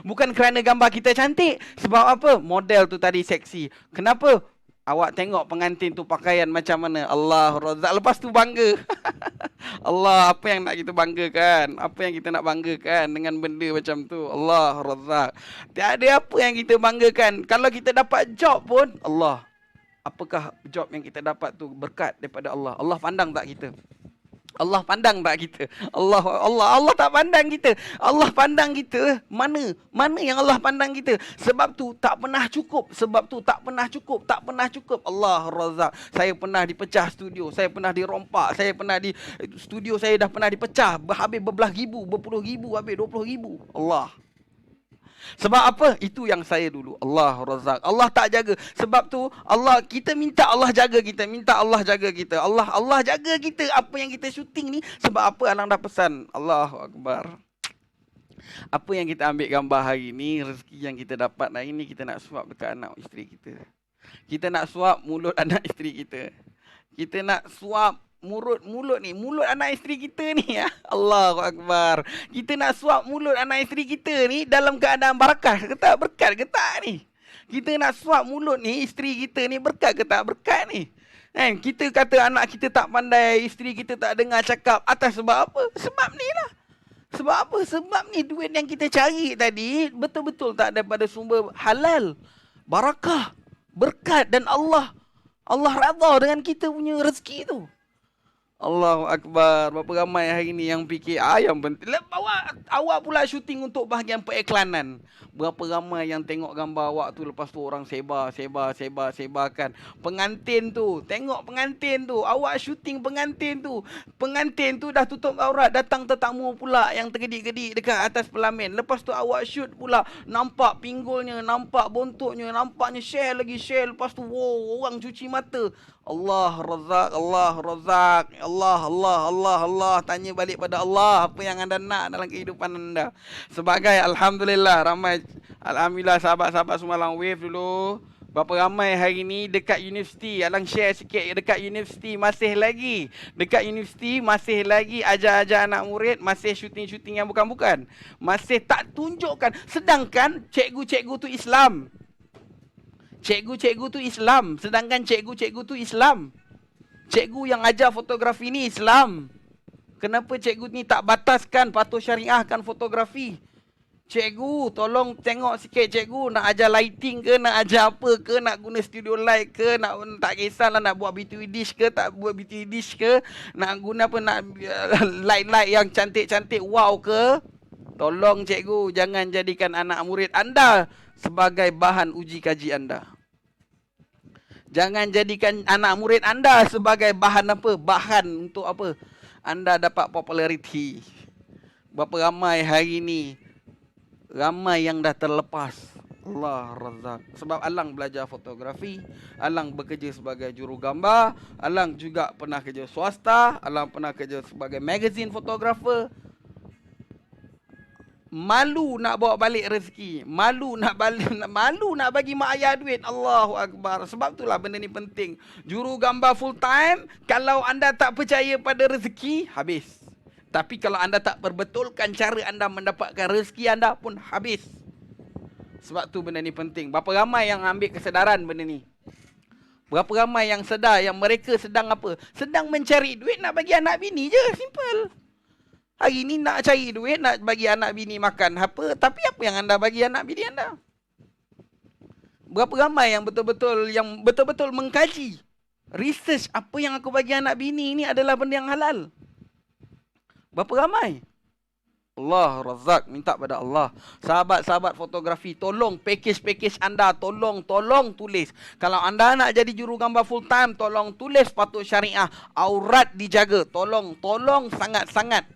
Speaker 1: Bukan kerana gambar kita cantik. Sebab apa? Model tu tadi seksi. Kenapa? Awak tengok pengantin tu pakaian macam mana. Allah Razzaq. Lepas tu bangga. Allah, apa yang nak kita banggakan? Apa yang kita nak banggakan dengan benda macam tu? Allah Razzaq. Tiada apa yang kita banggakan. Kalau kita dapat job pun, Allah, apakah job yang kita dapat tu berkat daripada Allah? Allah pandang tak kita? Allah pandang tak kita? Allah tak pandang kita. Allah pandang kita. Mana yang Allah pandang kita? Sebab tu tak pernah cukup. Tak pernah cukup. Allah Razzaq. Saya pernah dipecah studio. Saya pernah dirompak. Saya pernah di studio saya dah pernah dipecah. Habis berbelas ribu, berpuluh ribu, habis 20 ribu. Allah. Sebab apa? Itu yang saya dulu. Allah Razzaq. Allah tak jaga. Sebab tu Allah, kita minta Allah jaga kita. Allah jaga kita. Apa yang kita syuting ni. Sebab apa? Alang dah pesan. Allahu Akbar. Apa yang kita ambil gambar hari ni, rezeki yang kita dapat hari ni, kita nak suap dekat anak isteri kita. Kita nak suap mulut anak isteri kita. Kita nak suap mulut anak isteri kita ni ya. Allahu Akbar. Kita nak suap mulut anak isteri kita ni dalam keadaan barakah ke tak? Berkat ke tak ni? Kita nak suap mulut ni isteri kita ni, berkat ke tak? Berkat ni. Kita kata anak kita tak pandai, isteri kita tak dengar cakap, atas sebab apa? Sebab ni lah. Sebab apa? Sebab ni duit yang kita cari tadi betul-betul tak daripada sumber halal, barakah, berkat, dan Allah redha dengan kita punya rezeki tu. Allahu Akbar. Berapa ramai hari ni yang fikir yang penting. Awak pula syuting untuk bahagian periklanan. Berapa ramai yang tengok gambar awak tu, lepas tu orang sebarkan. Pengantin tu, tengok pengantin tu. Awak syuting pengantin tu. Pengantin tu dah tutup aurat, datang tetamu pula yang tergedik-gedik dekat atas pelamin. Lepas tu awak shoot pula, nampak pinggulnya, nampak bontuknya, nampaknya share. Lepas tu orang cuci mata. Allah Razzaq, Allah Razzaq. Allah. Tanya balik pada Allah apa yang anda nak dalam kehidupan anda. Sebagai Alhamdulillah, Alhamdulillah sahabat-sahabat semua Alang wave dulu. Berapa ramai hari ni dekat universiti. Alang share sikit. Dekat universiti masih lagi ajar-ajar anak murid. Masih syuting-syuting yang bukan-bukan. Masih tak tunjukkan. Sedangkan cikgu-cikgu tu Islam. Sedangkan cikgu-cikgu tu Islam. Cikgu yang ajar fotografi ni Islam. Kenapa cikgu ni tak bataskan, patuh syariahkan fotografi? Cikgu, tolong tengok sikit cikgu. Nak ajar lighting ke, nak ajar apa ke, nak guna studio light ke, tak kisahlah nak buat BTV dish ke, tak buat BTV dish ke, nak guna apa, nak light-light yang cantik-cantik wow ke. Tolong cikgu, jangan jadikan anak murid anda sebagai bahan uji kaji anda. Jangan jadikan anak murid anda sebagai bahan apa? Bahan untuk apa? Anda dapat populariti. Berapa ramai hari ni ramai yang dah terlepas. Allah razak. Sebab Alang belajar fotografi, Alang bekerja sebagai juru gambar, Alang juga pernah kerja swasta, Alang pernah kerja sebagai magazine fotografer. Malu nak bawa balik rezeki, malu nak bagi mak ayah duit. Allahu akbar. Sebab itulah benda ni penting. Juru gambar full time, kalau anda tak percaya pada rezeki, habis. Tapi kalau anda tak perbetulkan cara anda mendapatkan rezeki anda pun habis. Sebab tu benda ni penting. Berapa ramai yang ambil kesedaran benda ni? Berapa ramai yang sedar yang mereka sedang apa? Sedang mencari duit nak bagi anak bini je, simple. Hari ni nak cari duit, nak bagi anak bini makan apa, tapi apa yang anda bagi anak bini anda? Berapa ramai yang betul-betul mengkaji, research apa yang aku bagi anak bini ni adalah benda yang halal? Berapa ramai? Allah razak, minta pada Allah. Sahabat-sahabat fotografi, tolong package anda, tolong tulis. Kalau anda nak jadi juru gambar full time, tolong tulis patut syariah, aurat dijaga. Tolong sangat-sangat.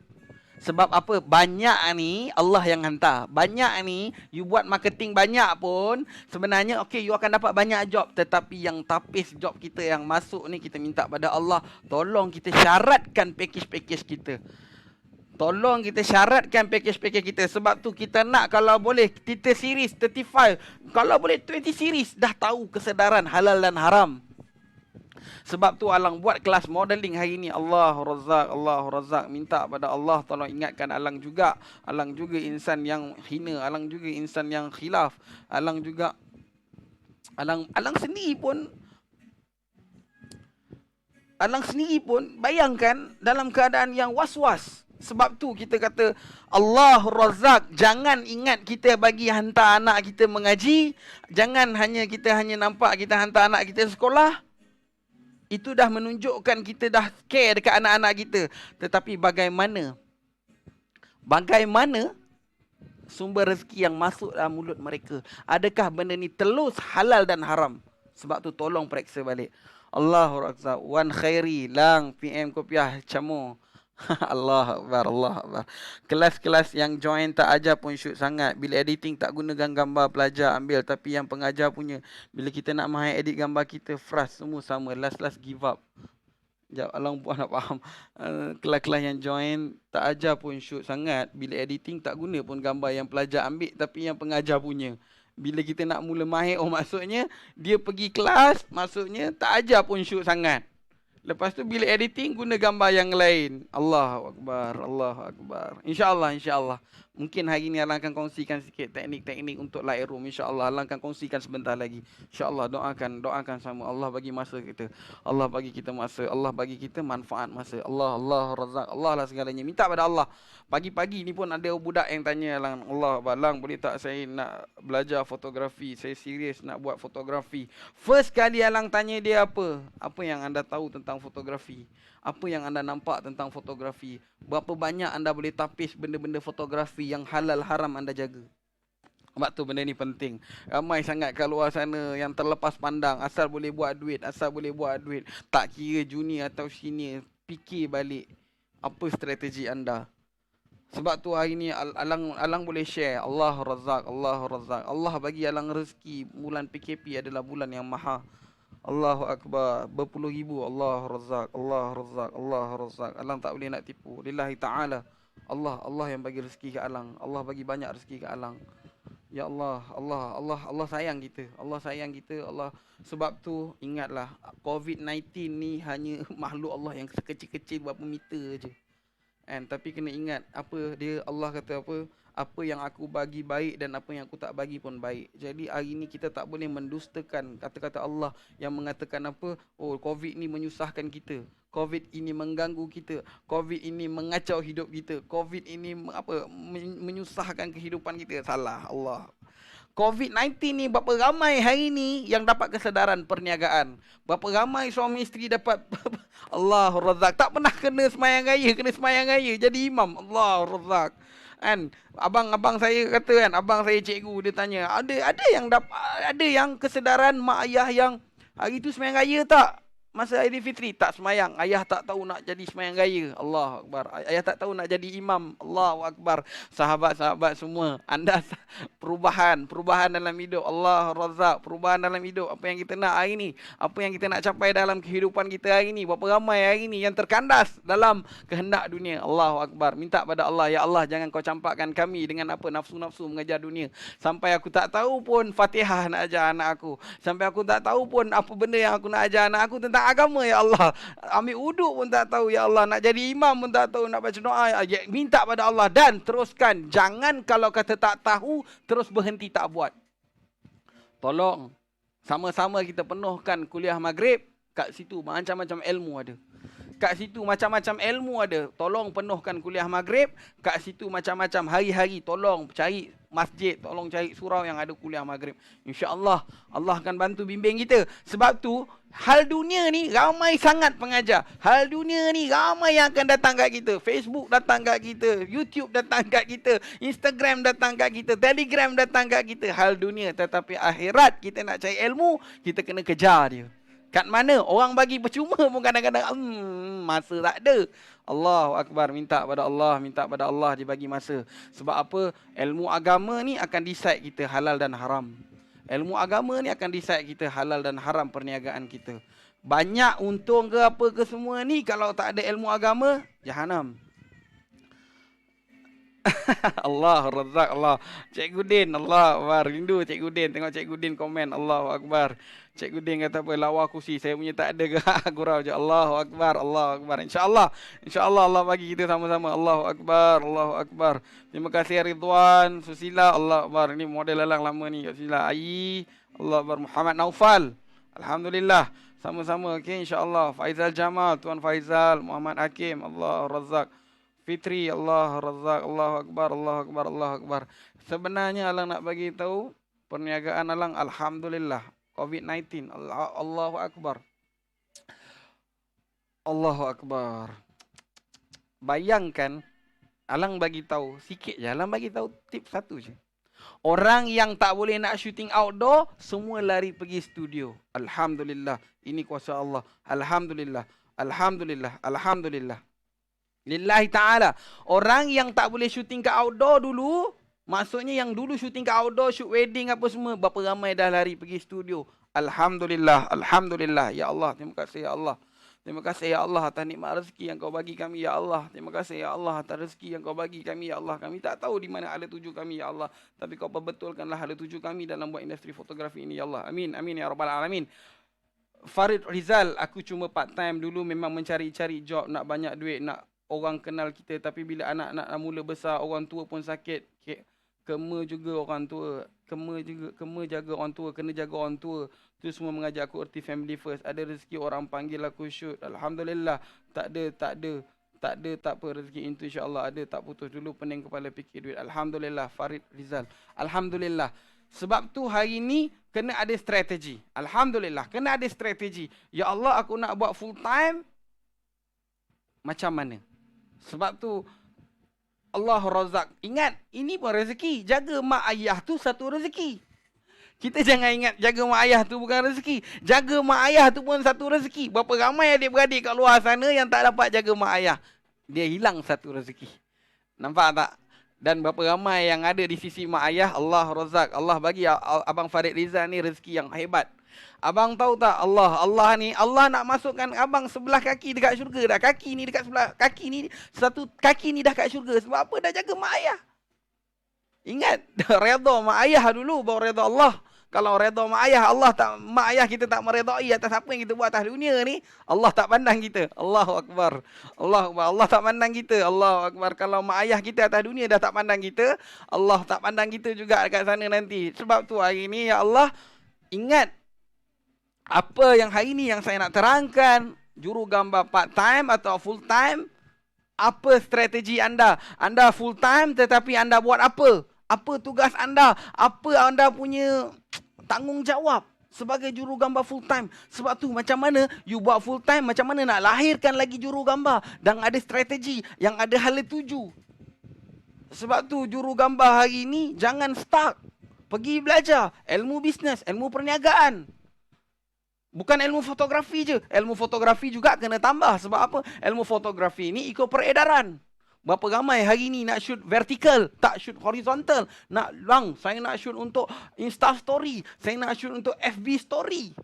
Speaker 1: Sebab apa? Banyak ni Allah yang hantar. Banyak ni you buat marketing banyak pun sebenarnya okey you akan dapat banyak job, tetapi yang tapis job kita yang masuk ni kita minta pada Allah, tolong kita syaratkan package kita. Tolong kita syaratkan package kita. Sebab tu kita nak kalau boleh kita series 35, kalau boleh 20 series, dah tahu kesedaran halal dan haram. Sebab tu Alang buat kelas modeling hari ni. Allah razak. Minta pada Allah tolong ingatkan Alang juga. Alang juga insan yang hina, Alang juga insan yang khilaf. Alang sendiri pun bayangkan dalam keadaan yang was-was. Sebab tu kita kata Allah razak. Jangan ingat kita bagi hantar anak kita mengaji, jangan kita hanya nampak kita hantar anak kita sekolah. Itu dah menunjukkan kita dah care dekat anak-anak kita. Tetapi bagaimana sumber rezeki yang masuk dalam mulut mereka? Adakah benda ni telus halal dan haram? Sebab tu tolong periksa balik. Allahu Akbar. Wan Khairi Lang PM Kopiah Camur. Allah Akbar. Kelas-kelas yang join tak ajar pun shoot sangat. Bila editing tak gunakan gambar pelajar ambil, tapi yang pengajar punya. Bila kita nak main edit gambar kita frust, semua sama. Last give up. Sekejap, Alang puan nak faham. Kelas-kelas yang join tak ajar pun shoot sangat. Bila editing tak guna pun gambar yang pelajar ambil, tapi yang pengajar punya. Bila kita nak mula main, maksudnya dia pergi kelas, maksudnya tak ajar pun shoot sangat. Lepas tu bila editing guna gambar yang lain. Allahu Akbar. InsyaAllah. Mungkin hari ni Alang akan kongsikan sikit teknik-teknik untuk Lightroom. InsyaAllah Alang akan kongsikan sebentar lagi. InsyaAllah doakan sama. Allah bagi masa kita. Allah bagi kita masa. Allah bagi kita manfaat masa. Allah razak. Allah lah segalanya. Minta pada Allah. Pagi-pagi ni pun ada budak yang tanya Alang, Alang boleh tak saya nak belajar fotografi. Saya serius nak buat fotografi. First kali Alang tanya dia apa? Apa yang anda tahu tentang fotografi? Apa yang anda nampak tentang fotografi? Berapa banyak anda boleh tapis benda-benda fotografi yang halal haram anda jaga? Sebab tu benda ni penting. Ramai sangat kat luar sana yang terlepas pandang. Asal boleh buat duit. Tak kira junior atau senior. Fikir balik apa strategi anda. Sebab tu hari ni Alang boleh share. Allah razak. Allah bagi Alang rezeki. Bulan PKP adalah bulan yang maha. Allahu Akbar. Berpuluh ribu. Allah razak. Alang tak boleh nak tipu. Lillahi ta'ala. Allah yang bagi rezeki ke Alang. Allah bagi banyak rezeki ke Alang. Ya Allah sayang kita. Allah. Sebab tu ingatlah, COVID-19 ni hanya makhluk Allah yang sekecil-kecil berapa meter je. Tapi kena ingat Allah kata apa yang aku bagi baik dan apa yang aku tak bagi pun baik. Jadi hari ni kita tak boleh mendustakan kata-kata Allah yang mengatakan COVID ni menyusahkan kita. COVID ini mengganggu kita. COVID ini mengacau hidup kita. COVID ini menyusahkan kehidupan kita. Salah Allah. COVID-19 ni berapa ramai hari ni yang dapat kesedaran perniagaan. Berapa ramai suami isteri dapat Allah razak. Tak pernah kena semayang raya jadi imam. Allah razak. Abang saya kata abang saya cikgu, dia tanya, ada yang kesedaran mak ayah yang hari tu semayang raya tak? Masa Aidilfitri tak semayang, ayah tak tahu nak jadi semayang gaya. Allahu Akbar. Ayah tak tahu nak jadi imam. Allahu Akbar. Sahabat-sahabat semua, anda perubahan dalam hidup. Allah Razak, perubahan dalam hidup. Apa yang kita nak hari ni, apa yang kita nak capai dalam kehidupan kita hari ni. Berapa ramai hari ni yang terkandas dalam kehendak dunia. Allahu Akbar. Minta pada Allah, ya Allah jangan kau campakkan kami dengan apa nafsu-nafsu mengejar dunia. Sampai aku tak tahu pun Fatihah nak ajar anak aku. Sampai aku tak tahu pun apa benda yang aku nak ajar anak aku tentang agama, ya Allah. Ambil uduk pun tak tahu, ya Allah. Nak jadi imam pun tak tahu, nak baca doa. Ya, minta pada Allah dan teruskan. Jangan kalau kata tak tahu, terus berhenti tak buat. Tolong, sama-sama kita penuhkan kuliah maghrib. Kat situ macam-macam ilmu ada. Kat situ macam-macam ilmu ada. Tolong penuhkan kuliah maghrib. Kat situ macam-macam hari-hari. Tolong cari masjid. Tolong cari surau yang ada kuliah maghrib. InsyaAllah Allah akan bantu bimbing kita. Sebab tu hal dunia ni ramai sangat pengajar. Hal dunia ni ramai yang akan datang kat kita. Facebook datang kat kita. YouTube datang kat kita. Instagram datang kat kita. Telegram datang kat kita. Hal dunia. Tetapi akhirat kita nak cari ilmu, kita kena kejar dia. Kat mana? Orang bagi percuma pun kadang-kadang masa tak ada. Allahu Akbar. Minta pada Allah dia bagi masa. Sebab apa? Ilmu agama ni akan decide kita halal dan haram. Ilmu agama ni akan decide kita halal dan haram perniagaan kita. Banyak untung ke apa ke semua ni, kalau tak ada ilmu agama, jahanam. Allah Razak Allah. Cikgu Din, Allah Akbar. Rindu Cikgu Din. Tengok Cikgu Din komen. Allahu Akbar. Cikgu Din kata apa? Lawa kursi. Saya punya tak ada ke? Gurau je. Allahu Akbar. Allahu Akbar. InsyaAllah. InsyaAllah Allah bagi kita sama-sama. Allahu Akbar. Allahu Akbar. Terima kasih Ridwan. Susila. Allah Akbar. Ini model lalang lama ni. Susila. Ayi. Allah Akbar. Muhammad Naufal. Alhamdulillah. Sama-sama. Okay, insyaAllah. Faizal Jamal. Tuan Faizal. Muhammad Hakim. Allah Razak. Fitri, Allah Razak, Allahu Akbar, Allahu Akbar, Allahu Akbar. Sebenarnya Alang nak bagi tahu perniagaan Alang alhamdulillah. COVID-19, Allahu Akbar. Allahu Akbar. Bayangkan Alang bagi tahu sikit je, Alang bagi tahu tip satu je. Orang yang tak boleh nak shooting outdoor, semua lari pergi studio. Alhamdulillah. Ini kuasa Allah. Alhamdulillah. Alhamdulillah. Alhamdulillah. Lillahi ta'ala. Orang yang tak boleh syuting ke outdoor dulu, maksudnya yang dulu syuting ke outdoor, shoot wedding apa semua, berapa ramai dah lari pergi studio. Alhamdulillah. Alhamdulillah. Ya Allah. Terima kasih ya Allah. Terima kasih ya Allah atas nikmat rezeki yang kau bagi kami ya Allah. Terima kasih ya Allah atas rezeki yang kau bagi kami ya Allah. Kami tak tahu di mana hala tuju kami ya Allah. Tapi kau perbetulkanlah hala tuju kami dalam buat industri fotografi ini ya Allah. Amin. Amin ya Rabbal Alamin. Farid Rizal, aku cuma part time dulu, memang mencari-cari job, nak banyak duit, nak orang kenal kita, tapi bila anak-anak mula besar, orang tua pun sakit. Kema juga orang tua. Kema jaga orang tua, kena jaga orang tua. Tu semua mengajar aku erti family first. Ada rezeki orang panggil aku shoot. Alhamdulillah. Tak apa rezeki itu insya-Allah ada, tak putus dulu pening kepala fikir duit. Alhamdulillah Farid Rizal. Alhamdulillah. Sebab tu hari ni kena ada strategi. Alhamdulillah, kena ada strategi. Ya Allah, aku nak buat full time. Macam mana? Sebab tu Allah Razak. Ingat, ini pun rezeki. Jaga mak ayah tu satu rezeki. Kita jangan ingat jaga mak ayah tu bukan rezeki. Jaga mak ayah tu pun satu rezeki. Berapa ramai adik-beradik kat luar sana yang tak dapat jaga mak ayah. Dia hilang satu rezeki. Nampak tak? Dan berapa ramai yang ada di sisi mak ayah, Allah Razak. Allah bagi Abang Farid Rizal ni rezeki yang hebat. Abang tahu tak, Allah ni, Allah nak masukkan abang sebelah kaki dekat syurga dah. Kaki ni dekat sebelah, kaki ni, satu kaki ni dah kat syurga. Sebab apa? Dah jaga mak ayah. Ingat, redha mak ayah dulu, baru redha Allah. Kalau redha mak ayah, mak ayah kita tak meredai atas apa yang kita buat atas dunia ni, Allah tak pandang kita. Allahu Akbar. Allahu Akbar. Allah tak pandang kita. Allahu Akbar. Kalau mak ayah kita atas dunia dah tak pandang kita, Allah tak pandang kita juga dekat sana nanti. Sebab tu hari ni, ya Allah, ingat, apa yang hari ni yang saya nak terangkan, juru gambar part time atau full time, apa strategi anda? Anda full time tetapi anda buat apa? Apa tugas anda? Apa anda punya tanggungjawab sebagai juru gambar full time? Sebab tu macam mana you buat full time, macam mana nak lahirkan lagi juru gambar dan ada strategi yang ada hala tuju. Sebab tu juru gambar hari ni jangan stuck. Pergi belajar ilmu bisnes, ilmu perniagaan. Bukan ilmu fotografi je. Ilmu fotografi juga kena tambah. Sebab apa? Ilmu fotografi ni ikut peredaran. Berapa ramai hari ni nak shoot vertical, tak shoot horizontal. Saya nak shoot untuk Insta story. Saya nak shoot untuk FB story.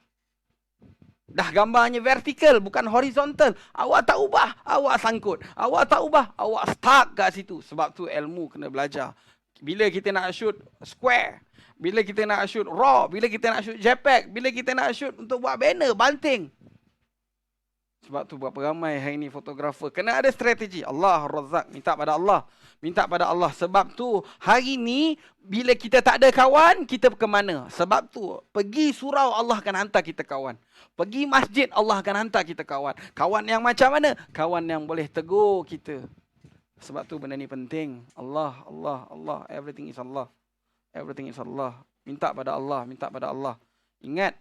Speaker 1: Dah gambarnya vertical, bukan horizontal. Awak tak ubah, awak sangkut. Awak tak ubah, awak stuck kat situ. Sebab tu ilmu kena belajar. Bila kita nak shoot square, bila kita nak shoot raw, bila kita nak shoot JPEG, bila kita nak shoot untuk buat banner, banting. Sebab tu berapa ramai hari ni fotografer. Kena ada strategi. Allah Razzaq. Minta pada Allah. Minta pada Allah. Sebab tu hari ni bila kita tak ada kawan, kita ke mana? Sebab tu pergi surau Allah akan hantar kita kawan. Pergi masjid Allah akan hantar kita kawan. Kawan yang macam mana? Kawan yang boleh tegur kita. Sebab tu benda ni penting. Allah, Allah, Allah. Everything is Allah. Everything is Allah. Minta pada Allah. Minta pada Allah. Ingat.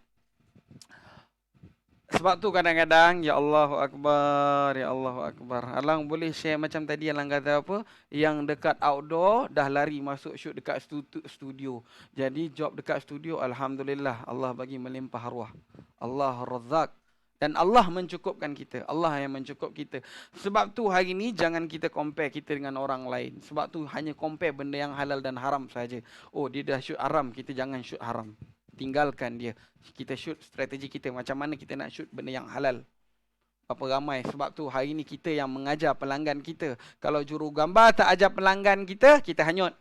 Speaker 1: Sebab tu kadang-kadang, Ya Allahu Akbar, Ya Allahu Akbar. Alang boleh share macam tadi Alang kata apa? Yang dekat outdoor, dah lari masuk shoot dekat studio. Jadi job dekat studio, Alhamdulillah, Allah bagi melimpah arwah. Allah Razzaq. Dan Allah mencukupkan kita. Allah yang mencukup kita. Sebab tu hari ni jangan kita compare kita dengan orang lain. Sebab tu hanya compare benda yang halal dan haram saja. Oh, dia dah shoot haram, kita jangan shoot haram. Tinggalkan dia. Kita shoot strategi kita. Macam mana kita nak shoot benda yang halal. Apa ramai. Sebab tu hari ni kita yang mengajar pelanggan kita. Kalau juru gambar tak ajar pelanggan kita, kita hanyut.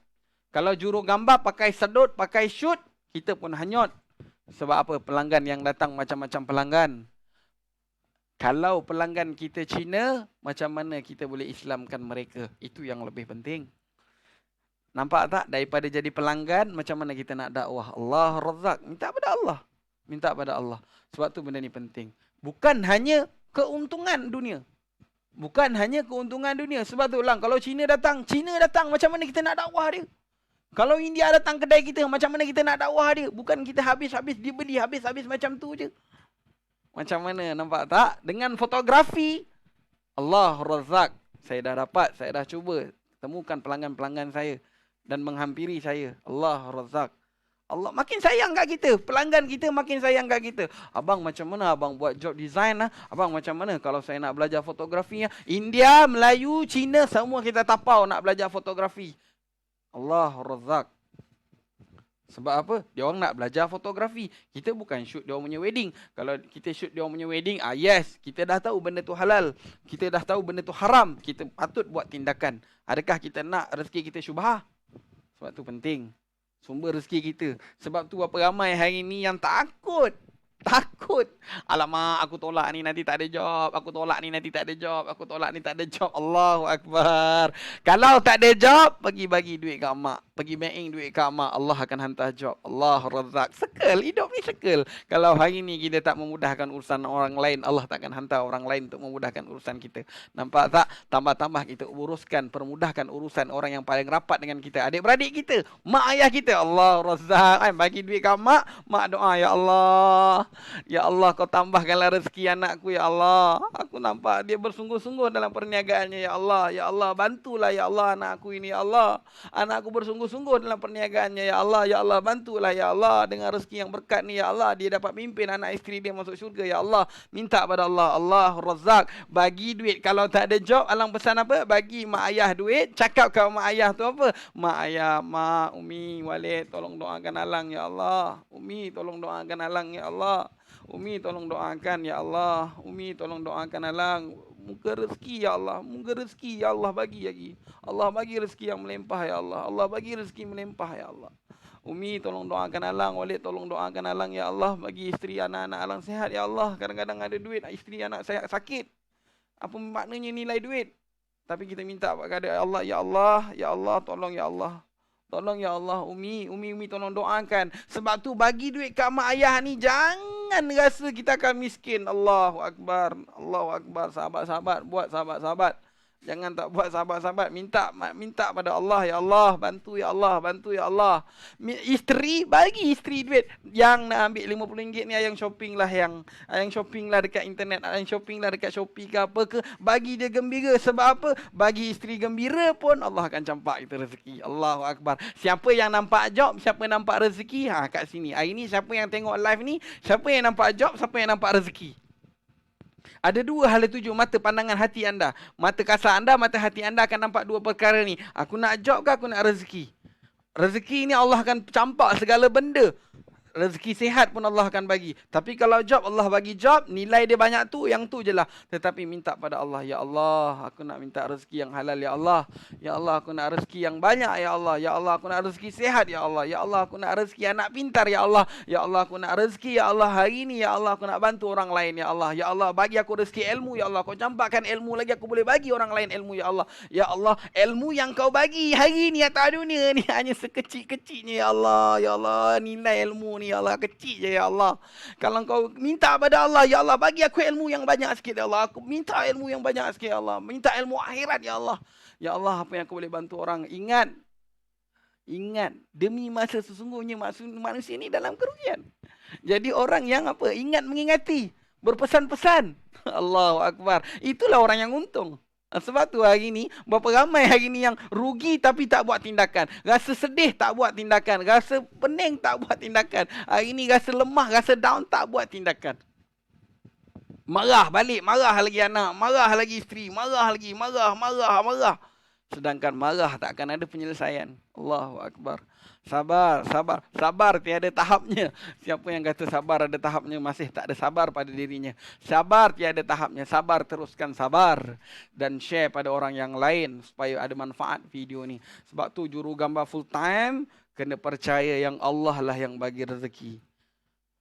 Speaker 1: Kalau juru gambar pakai sedut, pakai shoot, kita pun hanyut. Sebab apa? Pelanggan yang datang macam-macam pelanggan. Kalau pelanggan kita Cina, macam mana kita boleh Islamkan mereka? Itu yang lebih penting. Nampak tak? Daripada jadi pelanggan, macam mana kita nak dakwah? Allah Razzaq. Minta pada Allah. Minta pada Allah. Sebab tu benda ni penting. Bukan hanya keuntungan dunia. Bukan hanya keuntungan dunia. Sebab tu kalau Cina datang, macam mana kita nak dakwah dia? Kalau India datang kedai kita, macam mana kita nak dakwah dia? Bukan kita habis-habis dibeli, habis-habis macam tu je. Macam mana? Nampak tak? Dengan fotografi, Allah Razzaq. Saya dah dapat, saya dah cuba temukan pelanggan-pelanggan saya. Dan menghampiri saya. Allah Razzaq. Allah makin sayang kat kita. Pelanggan kita makin sayang kat kita. Abang macam mana abang buat job design lah? Abang macam mana kalau saya nak belajar fotografi? India, Melayu, Cina, semua kita tapau nak belajar fotografi. Allah Razzaq. Sebab apa? Dia orang nak belajar fotografi. Kita bukan shoot dia orang punya wedding. Kalau kita shoot dia orang punya wedding, yes, kita dah tahu benda tu halal. Kita dah tahu benda tu haram. Kita patut buat tindakan. Adakah kita nak rezeki kita syubhah? Sebab tu penting. Sumber rezeki kita. Sebab tu apa ramai hari ni yang takut. Takut. Alamak, aku tolak ni nanti tak ada job. Aku tolak ni nanti tak ada job. Aku tolak ni tak ada job. Allahu Akbar. Kalau tak ada job, pergi bagi duit kat mak. Pergi banking duit kat mak. Allah akan hantar job. Allah Razzaq. Circle. Hidup ni circle. Kalau hari ni kita tak memudahkan urusan orang lain, Allah takkan hantar orang lain untuk memudahkan urusan kita. Nampak tak? Tambah-tambah kita uruskan, permudahkan urusan orang yang paling rapat dengan kita. Adik-beradik kita. Mak ayah kita. Allah Razzaq. Bagi duit kat mak. Mak doa, Ya Allah. Ya Allah, kau tambahkanlah rezeki anakku, Ya Allah. Aku nampak dia bersungguh-sungguh dalam perniagaannya, Ya Allah. Ya Allah, bantulah, Ya Allah, anakku ini, Ya Allah. Anakku bersungguh-sungguh dalam perniagaannya, Ya Allah. Ya Allah, bantulah, Ya Allah. Dengan rezeki yang berkat ni, Ya Allah. Dia dapat mimpin anak isteri dia masuk syurga, Ya Allah. Minta pada Allah. Allah Razzaq. Bagi duit. Kalau tak ada job, Alang pesan apa? Bagi mak ayah duit. Cakap kau mak ayah tu apa? Mak ayah, mak, Umi, Walid, tolong doakan Alang, Ya Allah. Umi, tolong doakan Alang, Ya Allah. Umi tolong doakan, Ya Allah. Umi tolong doakan Alang. Muka rezeki, Ya Allah. Muka rezeki, Ya Allah bagi lagi. Allah bagi rezeki yang melimpah, Ya Allah. Allah bagi rezeki melimpah, Ya Allah. Umi tolong doakan Alang. Walid tolong doakan Alang, Ya Allah. Bagi isteri anak-anak Alang sehat, Ya Allah. Kadang-kadang ada duit, isteri anak saya sakit. Apa maknanya nilai duit? Tapi kita minta kepada Allah, Ya Allah. Ya Allah, tolong, Ya Allah. Tolong, Ya Allah. Umi tolong doakan. Sebab tu bagi duit kat mak ayah ni, jangan rasa kita akan miskin. Allahu Akbar. Allahu Akbar. Sahabat-sahabat, buat sahabat-sahabat. Jangan tak buat sahabat-sahabat. Minta pada Allah. Ya Allah, bantu ya Allah, bantu ya Allah. Isteri, bagi isteri duit. Yang nak ambil RM50 ni, ayang shopping lah dekat internet, ayang shopping lah dekat Shopee ke apa ke. Bagi dia gembira. Sebab apa? Bagi isteri gembira pun Allah akan campak kita rezeki. Allahu Akbar. Siapa yang nampak job, siapa nampak rezeki, kat sini. Hari ni siapa yang tengok live ni, siapa yang nampak job, siapa yang nampak rezeki. Ada dua hala tuju mata pandangan hati anda. Mata kasar anda, mata hati anda akan nampak dua perkara ni. Aku nak job ke aku nak rezeki? Rezeki ni Allah akan campak segala benda. Rezeki sihat pun Allah akan bagi. Tapi kalau job, Allah bagi job, nilai dia banyak tu, yang tu je lah. Tetapi minta pada Allah, ya Allah, aku nak minta rezeki yang halal, ya Allah. Ya Allah, aku nak rezeki yang banyak, ya Allah. Ya Allah, aku nak rezeki sihat, ya Allah. Ya Allah, aku nak rezeki anak pintar, ya Allah. Ya Allah, aku nak rezeki, ya Allah, hari ni, ya Allah, aku nak bantu orang lain, ya Allah. Ya Allah, bagi aku rezeki ilmu, ya Allah. Kau campakkan ilmu lagi, aku boleh bagi orang lain ilmu, ya Allah. Ya Allah, ilmu yang kau bagi hari ni atas dunia ni hanya sekecil-kecilnya, ya Allah. Ya Allah, nilai ilmu ni, ya Allah, kecil je, ya Allah. Kalau kau minta pada Allah, ya Allah, bagi aku ilmu yang banyak sikit, ya Allah. Aku minta ilmu yang banyak sikit, ya Allah. Minta ilmu akhirat, ya Allah. Ya Allah, apa yang aku boleh bantu orang. Ingat, demi masa sesungguhnya manusia ni dalam kerugian. Jadi orang yang apa? Ingat mengingati, berpesan-pesan. Allahu Akbar. Itulah orang yang untung. Sebab tu hari ni, berapa ramai hari ni yang rugi tapi tak buat tindakan. Rasa sedih tak buat tindakan. Rasa pening tak buat tindakan. Hari ni rasa lemah, rasa down tak buat tindakan. Marah balik, marah lagi anak, marah lagi isteri, marah. Sedangkan marah tak akan ada penyelesaian. Allahu Akbar. Sabar tiada tahapnya. Siapa yang kata sabar ada tahapnya masih tak ada sabar pada dirinya. Sabar tiada tahapnya. Sabar, teruskan sabar. Dan share pada orang yang lain supaya ada manfaat video ni. Sebab tu juru gambar full time kena percaya yang Allah lah yang bagi rezeki.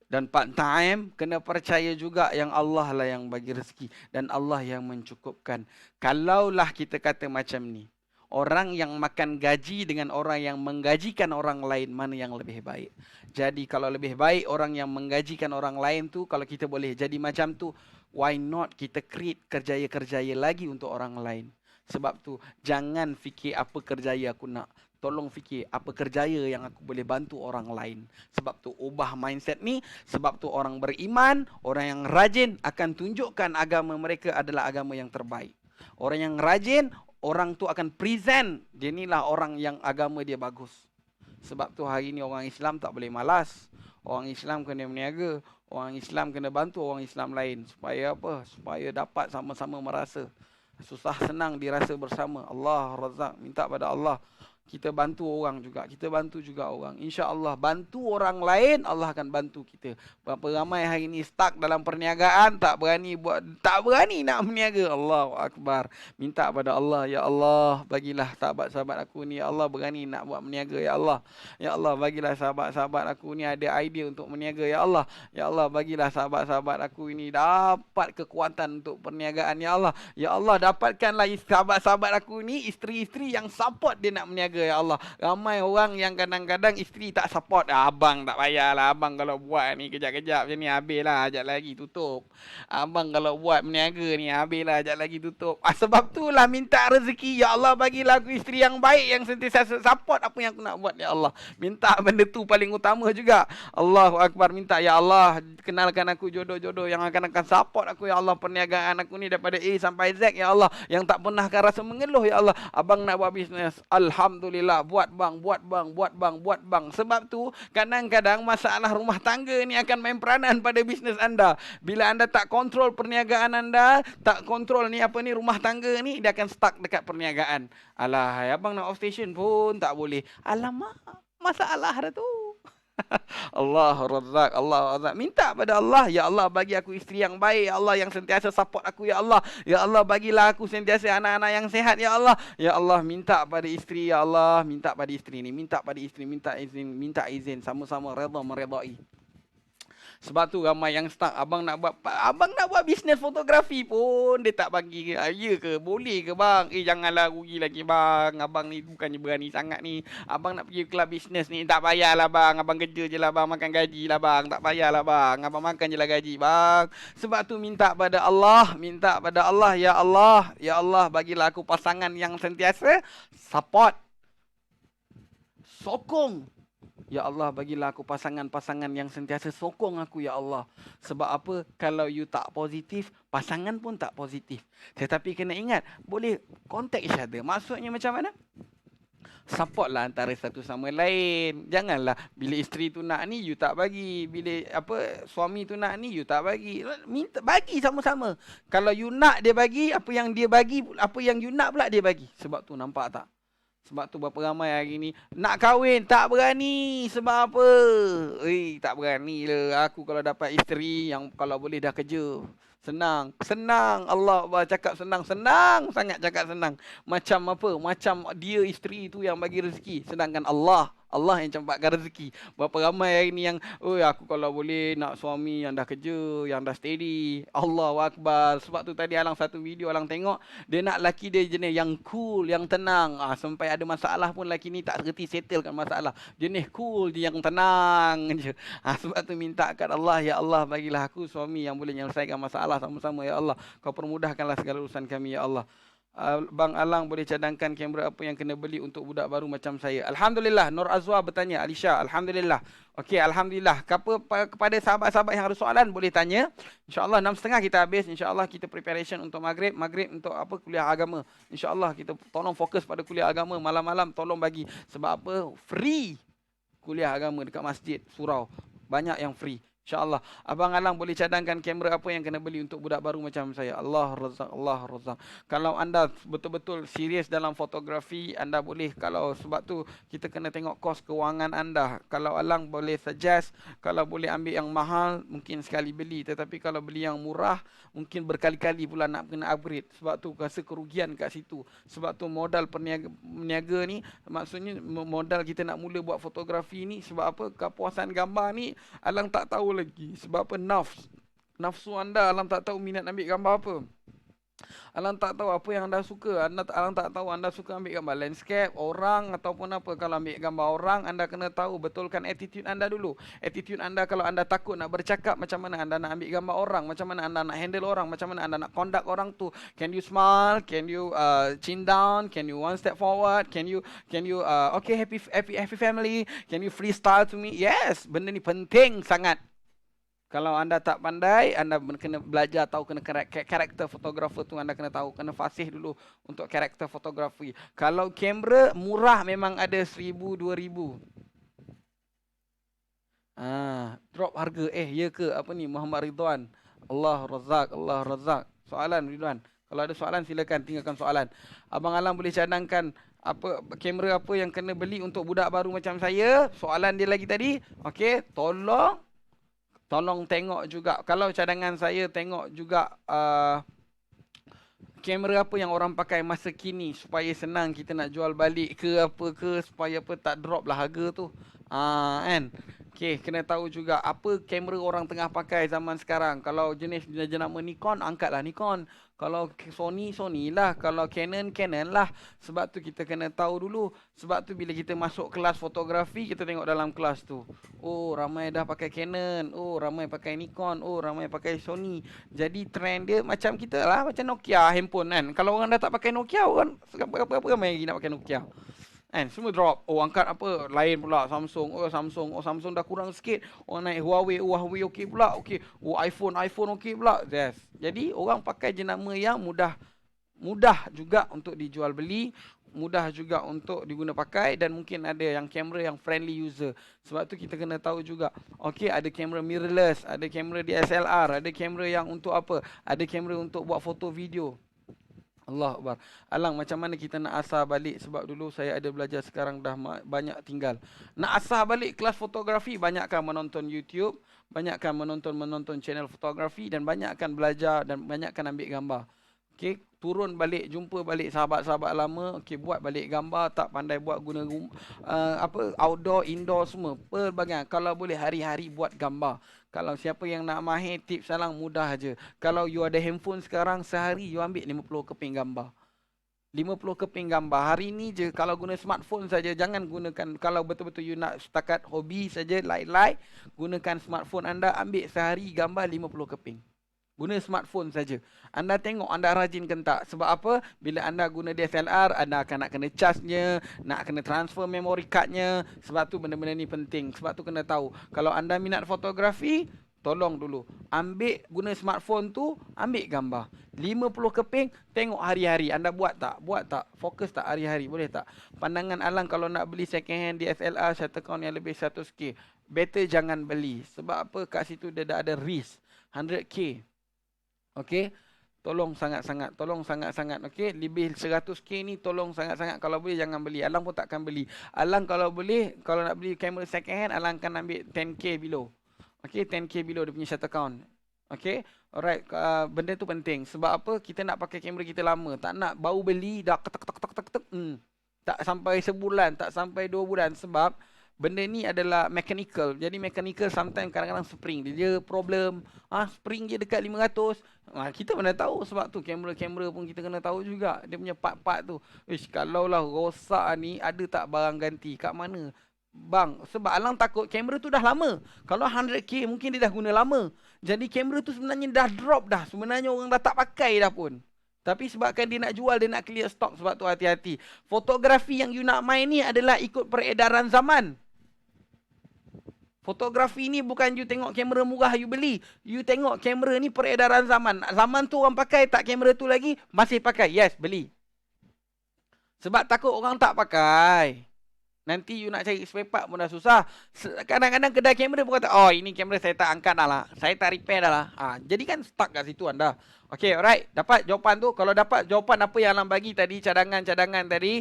Speaker 1: Dan part time kena percaya juga yang Allah lah yang bagi rezeki. Dan Allah yang mencukupkan. Kalaulah kita kata macam ni, orang yang makan gaji dengan orang yang menggajikan orang lain, mana yang lebih baik? Jadi kalau lebih baik orang yang menggajikan orang lain tu, kalau kita boleh jadi macam tu, why not kita create kerjaya-kerjaya lagi untuk orang lain? Sebab tu jangan fikir apa kerjaya aku nak. Tolong fikir apa kerjaya yang aku boleh bantu orang lain. Sebab tu ubah mindset ni. Sebab tu orang beriman, orang yang rajin akan tunjukkan agama mereka adalah agama yang terbaik. Orang yang rajin, orang tu akan present, dia inilah orang yang agama dia bagus. Sebab tu hari ni orang Islam tak boleh malas. Orang Islam kena berniaga. Orang Islam kena bantu orang Islam lain. Supaya apa? Supaya dapat sama-sama merasa. Susah senang dirasa bersama. Allah Razak, minta pada Allah. Kita bantu orang juga. Kita bantu juga orang. InsyaAllah bantu orang lain, Allah akan bantu kita. Berapa ramai hari ni stuck dalam perniagaan, tak berani nak berniaga. Allahu Akbar. Minta pada Allah, ya Allah, bagilah sahabat-sahabat aku ni, ya Allah, berani nak buat berniaga, ya Allah. Ya Allah, bagilah sahabat-sahabat aku ni ada idea untuk berniaga, ya Allah. Ya Allah, bagilah sahabat-sahabat aku ini dapat kekuatan untuk perniagaan, ya Allah. Ya Allah, dapatkanlah sahabat-sahabat aku ni isteri-isteri yang support dia nak berniaga, ya Allah. Ramai orang yang kadang-kadang isteri tak support. Abang tak payahlah. Abang kalau buat ni kejap-kejap macam ni habislah, ajak lagi tutup. Abang kalau buat berniaga ni habislah, ajak lagi tutup. Sebab tu lah minta rezeki. Ya Allah, bagilah aku isteri yang baik yang sentiasa support apa yang aku nak buat, ya Allah. Minta benda tu paling utama juga. Allahu Akbar. Minta, ya Allah, kenalkan aku jodoh-jodoh yang akan support aku, ya Allah. Perniagaan aku ni daripada A sampai Z, ya Allah. Yang tak pernah akan rasa mengeluh, ya Allah. Abang nak buat bisnes, Alhamdulillah. Buat bang. Sebab tu kadang-kadang masalah rumah tangga ni akan main peranan pada bisnes anda. Bila anda tak kontrol perniagaan anda, tak kontrol ni apa ni rumah tangga ni, dia akan stuck dekat perniagaan. Alah, abang nak off station pun tak boleh. Alamak, masalah dah tu. Allah Razak, Allah Razak. Minta pada Allah, ya Allah, bagi aku isteri yang baik, ya Allah, yang sentiasa support aku, ya Allah. Ya Allah, bagilah aku sentiasa anak-anak yang sehat, ya Allah. Ya Allah, minta pada isteri, ya Allah. Minta pada isteri ni, minta pada isteri, minta izin sama-sama redha meredai. Sebab tu ramai yang stuck. Abang nak buat bisnes fotografi pun dia tak bagi. Ya ke? Boleh ke bang? Janganlah rugi lagi bang. Abang ni bukannya berani sangat ni. Abang nak pergi kelab bisnes ni. Tak payahlah bang. Abang kerja je lah bang. Makan gaji lah bang. Tak payahlah bang. Abang makan je lah gaji bang. Sebab tu minta pada Allah. Minta pada Allah. Ya Allah. Ya Allah bagilah aku pasangan yang sentiasa support. Sokong. Ya Allah bagilah aku pasangan-pasangan yang sentiasa sokong aku ya Allah. Sebab apa? Kalau you tak positif, pasangan pun tak positif. Tetapi kena ingat, boleh contact each other. Maksudnya macam mana? Support lah antara satu sama lain. Janganlah bila isteri tu nak ni you tak bagi, bila suami tu nak ni you tak bagi. Minta bagi sama-sama. Kalau you nak dia bagi, apa yang dia bagi, apa yang you nak pula dia bagi. Sebab tu nampak tak? Sebab tu berapa ramai hari ni nak kahwin tak berani. Sebab apa? Tak berani lah. Aku kalau dapat isteri yang kalau boleh dah kerja. Senang. Senang. Allah cakap senang. Senang sangat cakap senang. Macam apa? Macam dia isteri tu yang bagi rezeki. Sedangkan Allah yang campakkan rezeki. Berapa ramai hari ni yang aku kalau boleh nak suami yang dah kerja, yang dah steady. Allahu Akbar. Sebab tu tadi Alang satu video Alang tengok, dia nak laki dia jenis yang cool, yang tenang. Sampai ada masalah pun laki ni tak reti settlekan masalah. Jenis cool je, yang tenang je. Sebab tu minta kat Allah, ya Allah bagilah aku suami yang boleh menyelesaikan masalah sama-sama ya Allah. Kau permudahkanlah segala urusan kami ya Allah. Bang Alang boleh cadangkan kamera apa yang kena beli untuk budak baru macam saya? Alhamdulillah. Nur Azwa bertanya. Alisha, Alhamdulillah. Okey, Alhamdulillah. Kepada sahabat-sahabat yang ada soalan boleh tanya. InsyaAllah 6.30 kita habis. InsyaAllah kita preparation untuk Maghrib. Maghrib untuk kuliah agama. InsyaAllah kita tolong fokus pada kuliah agama. Malam-malam tolong bagi. Sebab apa? Free kuliah agama dekat masjid surau. Banyak yang free. InsyaAllah. Abang Alang boleh cadangkan kamera apa yang kena beli untuk budak baru macam saya? Allah razak, Allah razak. Kalau anda betul-betul serius dalam fotografi, anda boleh, kalau sebab tu kita kena tengok kos kewangan anda. Kalau Alang boleh suggest, kalau boleh ambil yang mahal, mungkin sekali beli. Tetapi kalau beli yang murah, mungkin berkali-kali pula nak kena upgrade. Sebab tu rasa kerugian kat situ. Sebab tu modal peniaga ni, maksudnya modal kita nak mula buat fotografi ni, sebab apa? Kepuasan gambar ni, Alang tak tahu lagi. Sebab apa? Nafsu anda, Alang tak tahu minat ambil gambar apa. Alang tak tahu apa yang anda suka. Alang tak tahu anda suka ambil gambar landscape, orang ataupun apa. Kalau ambil gambar orang, anda kena tahu betulkan attitude anda dulu. Attitude anda kalau anda takut nak bercakap, macam mana anda nak ambil gambar orang, macam mana anda nak handle orang, macam mana anda nak conduct orang tu. Can you smile? Can you chin down? Can you one step forward? Can you okay, happy family? Can you freestyle to me? Yes, benda ni penting sangat. Kalau anda tak pandai, anda kena belajar tahu kena karakter fotografer tu, anda kena tahu, kena fasih dulu untuk karakter fotografi. Kalau kamera murah memang ada 1,000, 2,000. Drop harga. Ya ke? Apa ni? Muhammad Ridwan. Allah razak, Allah razak. Soalan Ridwan. Kalau ada soalan silakan tinggalkan soalan. Abang Alang boleh cadangkan kamera apa yang kena beli untuk budak baru macam saya? Soalan dia lagi tadi. Okey, tolong tengok juga. Kalau cadangan saya, tengok juga kamera apa yang orang pakai masa kini supaya senang kita nak jual balik ke apa ke, supaya apa tak drop lah harga tu. Kan? Okey, kena tahu juga apa kamera orang tengah pakai zaman sekarang. Kalau jenis jenama Nikon, angkatlah Nikon. Kalau Sony lah. Kalau Canon lah. Sebab tu kita kena tahu dulu. Sebab tu bila kita masuk kelas fotografi, kita tengok dalam kelas tu. Oh, ramai dah pakai Canon. Oh, ramai pakai Nikon. Oh, ramai pakai Sony. Jadi trend dia macam kita lah. Macam Nokia handphone kan. Kalau orang dah tak pakai Nokia, orang berapa ramai lagi nak pakai Nokia. Semua drop. Oh, angkat apa? Lain pula Samsung. Oh, Samsung dah kurang sikit. Oh, naik Huawei. Oh, Huawei okey pula. Okey. Oh, iPhone okey pula. Yes. Jadi orang pakai jenama yang mudah juga untuk dijual beli, mudah juga untuk diguna pakai, dan mungkin ada yang kamera yang friendly user. Sebab tu kita kena tahu juga. Okey, ada kamera mirrorless, ada kamera DSLR, ada kamera yang untuk apa? Ada kamera untuk buat foto video. Allah Akbar. Alang, macam mana kita nak asah balik? Sebab dulu saya ada belajar, sekarang dah banyak tinggal. Nak asah balik kelas fotografi, banyakkan menonton YouTube, banyakkan menonton channel fotografi, dan banyakkan belajar dan banyakkan ambil gambar. Okey, turun balik, jumpa balik sahabat-sahabat lama. Okey, buat balik gambar, tak pandai buat guna outdoor, indoor semua. Pelbagai. Kalau boleh hari-hari buat gambar. Kalau siapa yang nak mahir tips salang mudah aja. Kalau you ada handphone sekarang, sehari you ambil 50 keping gambar. 50 keping gambar. Hari ni je kalau guna smartphone saja, jangan gunakan, kalau betul-betul you nak setakat hobi saja, like, gunakan smartphone anda, ambil sehari gambar 50 keping. Guna smartphone saja. Anda tengok anda rajin ke tak. Sebab apa? Bila anda guna DSLR, anda akan nak kena charge-nya, nak kena transfer memory card-nya. Sebab tu benda-benda ni penting. Sebab tu kena tahu. Kalau anda minat fotografi, tolong dulu ambil guna smartphone tu, ambil gambar 50 keping, tengok hari-hari anda buat tak, fokus tak hari-hari, boleh tak. Pandangan Alang kalau nak beli second hand DSLR Shuttercount yang lebih 100k, better jangan beli. Sebab apa? Kat situ dia dah ada risk 100k. Okey, tolong sangat-sangat okey, lebih 100k ni tolong sangat-sangat, kalau boleh jangan beli. Alang pun takkan beli. Alang kalau boleh, kalau nak beli kamera second hand, Alang akan ambil 10k below. Okay, 10k below dia punya shutter count. Okay, alright. Benda tu penting. Sebab apa? Kita nak pakai kamera kita lama. Tak nak baru beli, dah ketek. Tak sampai sebulan, tak sampai 2 bulan. Sebab benda ni adalah mechanical. Jadi mechanical sometimes kadang-kadang spring dia problem. Spring dia dekat 500. Kita mana tahu. Sebab tu kamera-kamera pun kita kena tahu juga. Dia punya part-part tu. Kalau lah rosak ni, ada tak barang ganti? Kat mana? Bang, sebab Alang takut kamera tu dah lama. Kalau 100k mungkin dia dah guna lama. Jadi kamera tu sebenarnya dah drop dah. Sebenarnya orang dah tak pakai dah pun. Tapi sebabkan dia nak jual, dia nak clear stock. Sebab tu hati-hati. Fotografi yang you nak main ni adalah ikut peredaran zaman. Fotografi ni bukan you tengok kamera murah you beli. You tengok kamera ni peredaran zaman. Zaman tu orang pakai tak kamera tu lagi? Masih pakai. Yes, beli. Sebab takut orang tak pakai. Nanti you nak cari spare part pun dah susah. Kadang-kadang kedai kamera pun kata, oh ini kamera saya tak angkat dah lah. Saya tak repair dah lah. Jadi kan stuck kat situ anda. Okay, alright. Dapat jawapan tu. Kalau dapat jawapan apa yang Alang bagi tadi, cadangan-cadangan tadi,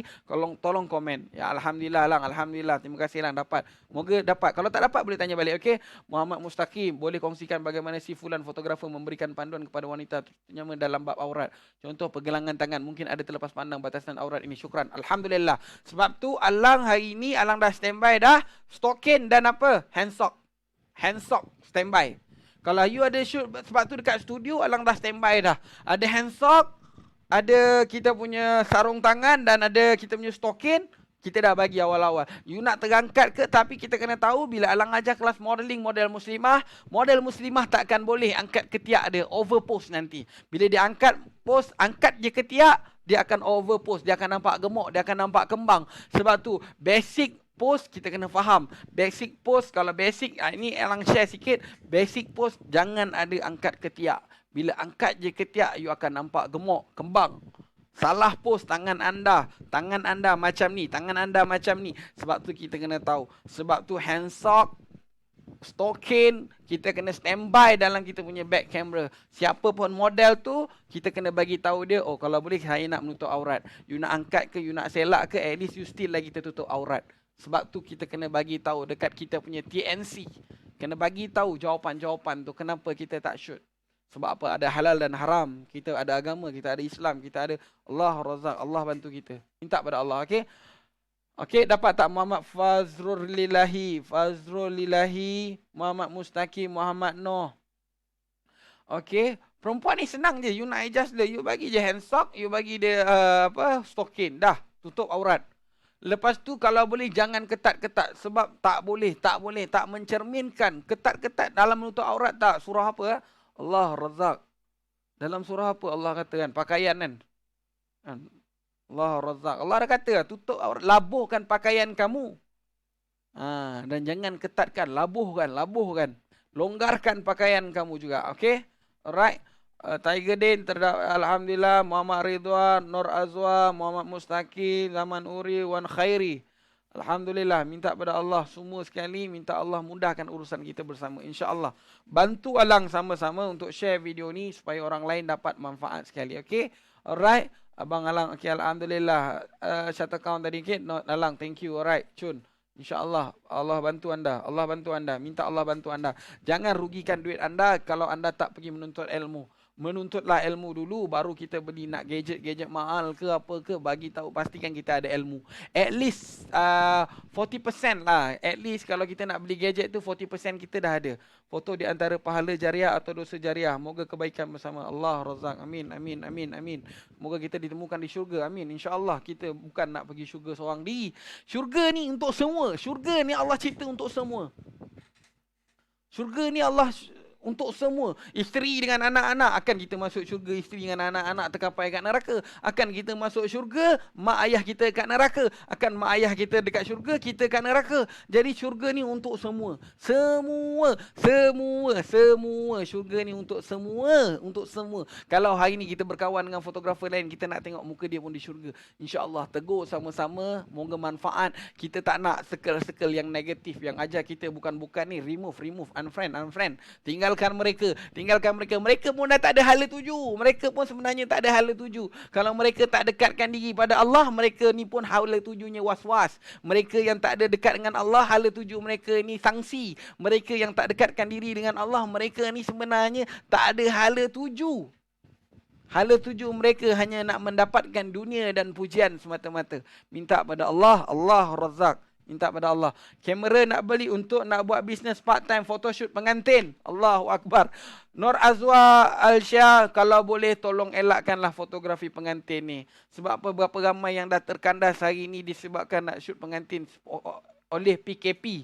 Speaker 1: tolong komen. Ya, Alhamdulillah Alang. Alhamdulillah. Terima kasih Alang dapat. Moga dapat. Kalau tak dapat boleh tanya balik. Okay. Muhammad Mustaqim, boleh kongsikan bagaimana si fulan fotografer memberikan panduan kepada wanita, terutama dalam bab aurat. Contoh pergelangan tangan. Mungkin ada terlepas pandang batasan aurat ini. Syukran. Alhamdulillah. Sebab tu Alang hari ini, Alang dah standby dah. Stokin dan apa? Handsock. Handsock standby. Kalau you ada shoot, sebab tu dekat studio Alang dah standby dah. Ada handsock, ada kita punya sarung tangan dan ada kita punya stokin. Kita dah bagi awal-awal. You nak terangkat ke? Tapi kita kena tahu bila Alang ajar kelas modeling model muslimah takkan boleh angkat ketiak dia. Overpose nanti. Bila dia angkat pose, angkat je ketiak, dia akan overpose. Dia akan nampak gemuk, dia akan nampak kembang. Sebab tu basic pose kita kena faham. Basic pose, kalau basic, ini Alang share sikit. Basic pose, jangan ada angkat ketiak. Bila angkat je ketiak, you akan nampak gemuk, kembang. Salah pose tangan anda macam ni, tangan anda macam ni. Sebab tu kita kena tahu. Sebab tu handsock, stokin, kita kena standby dalam kita punya back camera. Siapa pun model tu, kita kena bagi tahu dia, oh kalau boleh saya nak menutup aurat. You nak angkat ke, you nak selak ke, at least you still lagi tertutup aurat. Sebab tu kita kena bagi tahu dekat kita punya TNC. Kena bagi tahu jawapan-jawapan tu kenapa kita tak shoot. Sebab apa? Ada halal dan haram. Kita ada agama, kita ada Islam, kita ada Allah Razak. Allah bantu kita. Minta pada Allah, okey? Okey, dapat tak Muhammad Fazrul Lilahi, Muhammad Mustaqim, Muhammad Noh. Okey, perempuan ni senang je. You nak adjust dia, you bagi je handsock, you bagi dia stokin. Dah, tutup aurat. Lepas tu kalau boleh jangan ketat-ketat. Sebab tak boleh, tak mencerminkan. Ketat-ketat dalam menutup aurat tak. Surah apa? Allah Razak. Dalam surah apa Allah kata kan? Pakaian kan? Allah Razak. Allah dah kata tutup aurat. Labuhkan pakaian kamu. Dan jangan ketatkan. Labuhkan. Longgarkan pakaian kamu juga. Okay? Alright. Tiger Din, Alhamdulillah, Muhammad Ridwan, Nur Azwa, Muhammad Mustaqim, Zaman Uri, Wan Khairi. Alhamdulillah, minta pada Allah semua sekali, minta Allah mudahkan urusan kita bersama. InsyaAllah. Bantu Alang sama-sama untuk share video ni supaya orang lain dapat manfaat sekali. Okay? Alright. Abang Alang, okay, Alhamdulillah. Shutter count tadi, okay? No, Alang, thank you. Alright, Cun. InsyaAllah, Allah bantu anda. Allah bantu anda. Minta Allah bantu anda. Jangan rugikan duit anda kalau anda tak pergi menuntut ilmu. Menuntutlah ilmu dulu, baru kita beli nak gadget-gadget mahal ke apa ke, bagi tahu pastikan kita ada ilmu. At least 40% lah. At least kalau kita nak beli gadget tu 40% kita dah ada. Foto di antara pahala jariah atau dosa jariah. Moga kebaikan bersama Allah razak. Amin, amin, amin, amin. Moga kita ditemukan di syurga. Amin. InsyaAllah kita bukan nak pergi syurga seorang diri. Syurga ni untuk semua. Syurga ni Allah cipta untuk semua. Syurga ni Allah untuk semua. Isteri dengan anak-anak, akan kita masuk syurga. Isteri dengan anak-anak terkapai kat neraka. Akan kita masuk syurga, mak ayah kita kat neraka. Akan mak ayah kita dekat syurga, kita kat neraka. Jadi syurga ni untuk semua. Semua. Syurga ni untuk semua. Untuk semua. Kalau hari ni kita berkawan dengan fotografer lain, kita nak tengok muka dia pun di syurga. InsyaAllah tegur sama-sama. Moga manfaat. Kita tak nak circle-circle yang negatif, yang ajar kita bukan-bukan ni. Remove, unfriend. Tinggalkan mereka. Mereka pun dah tak ada hala tuju. Mereka pun sebenarnya tak ada hala tuju. Kalau mereka tak dekatkan diri pada Allah, mereka ni pun hala tujunya was-was. Mereka yang tak ada dekat dengan Allah, hala tuju mereka ni sangsi. Mereka yang tak dekatkan diri dengan Allah, mereka ni sebenarnya tak ada hala tuju. Hala tuju mereka hanya nak mendapatkan dunia dan pujian semata-mata. Minta pada Allah, Allah razak. Minta pada Allah. Kamera nak beli untuk nak buat bisnes part-time photoshoot pengantin. Allahu Akbar. Nur Azwa Alsya, kalau boleh tolong elakkanlah fotografi pengantin ni. Sebab apa, berapa ramai yang dah terkandas hari ni disebabkan nak shoot pengantin oleh PKP.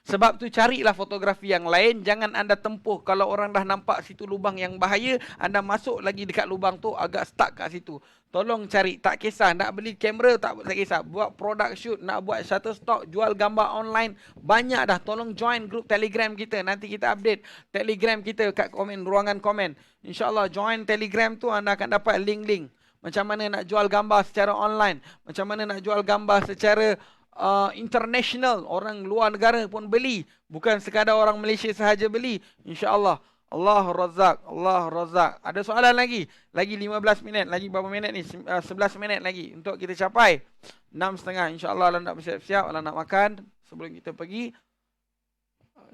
Speaker 1: Sebab tu carilah fotografi yang lain. Jangan anda tempuh. Kalau orang dah nampak situ lubang yang bahaya, anda masuk lagi dekat lubang tu, agak stuck kat situ. Tolong cari. Tak kisah. Nak beli kamera, tak kisah. Buat product shoot, nak buat shutterstock, jual gambar online. Banyak dah. Tolong join grup Telegram kita. Nanti kita update Telegram kita kat komen, ruangan komen. InsyaAllah join Telegram tu, anda akan dapat link-link. Macam mana nak jual gambar secara online. Macam mana nak jual gambar secara international, orang luar negara pun beli, bukan sekadar orang Malaysia sahaja beli. InsyaAllah. Allah razak. Ada soalan lagi? Lagi 15 minit. Lagi berapa minit ni? 11 minit lagi untuk kita capai 6.30. InsyaAllah Allah nak bersiap-siap, Allah nak makan sebelum kita pergi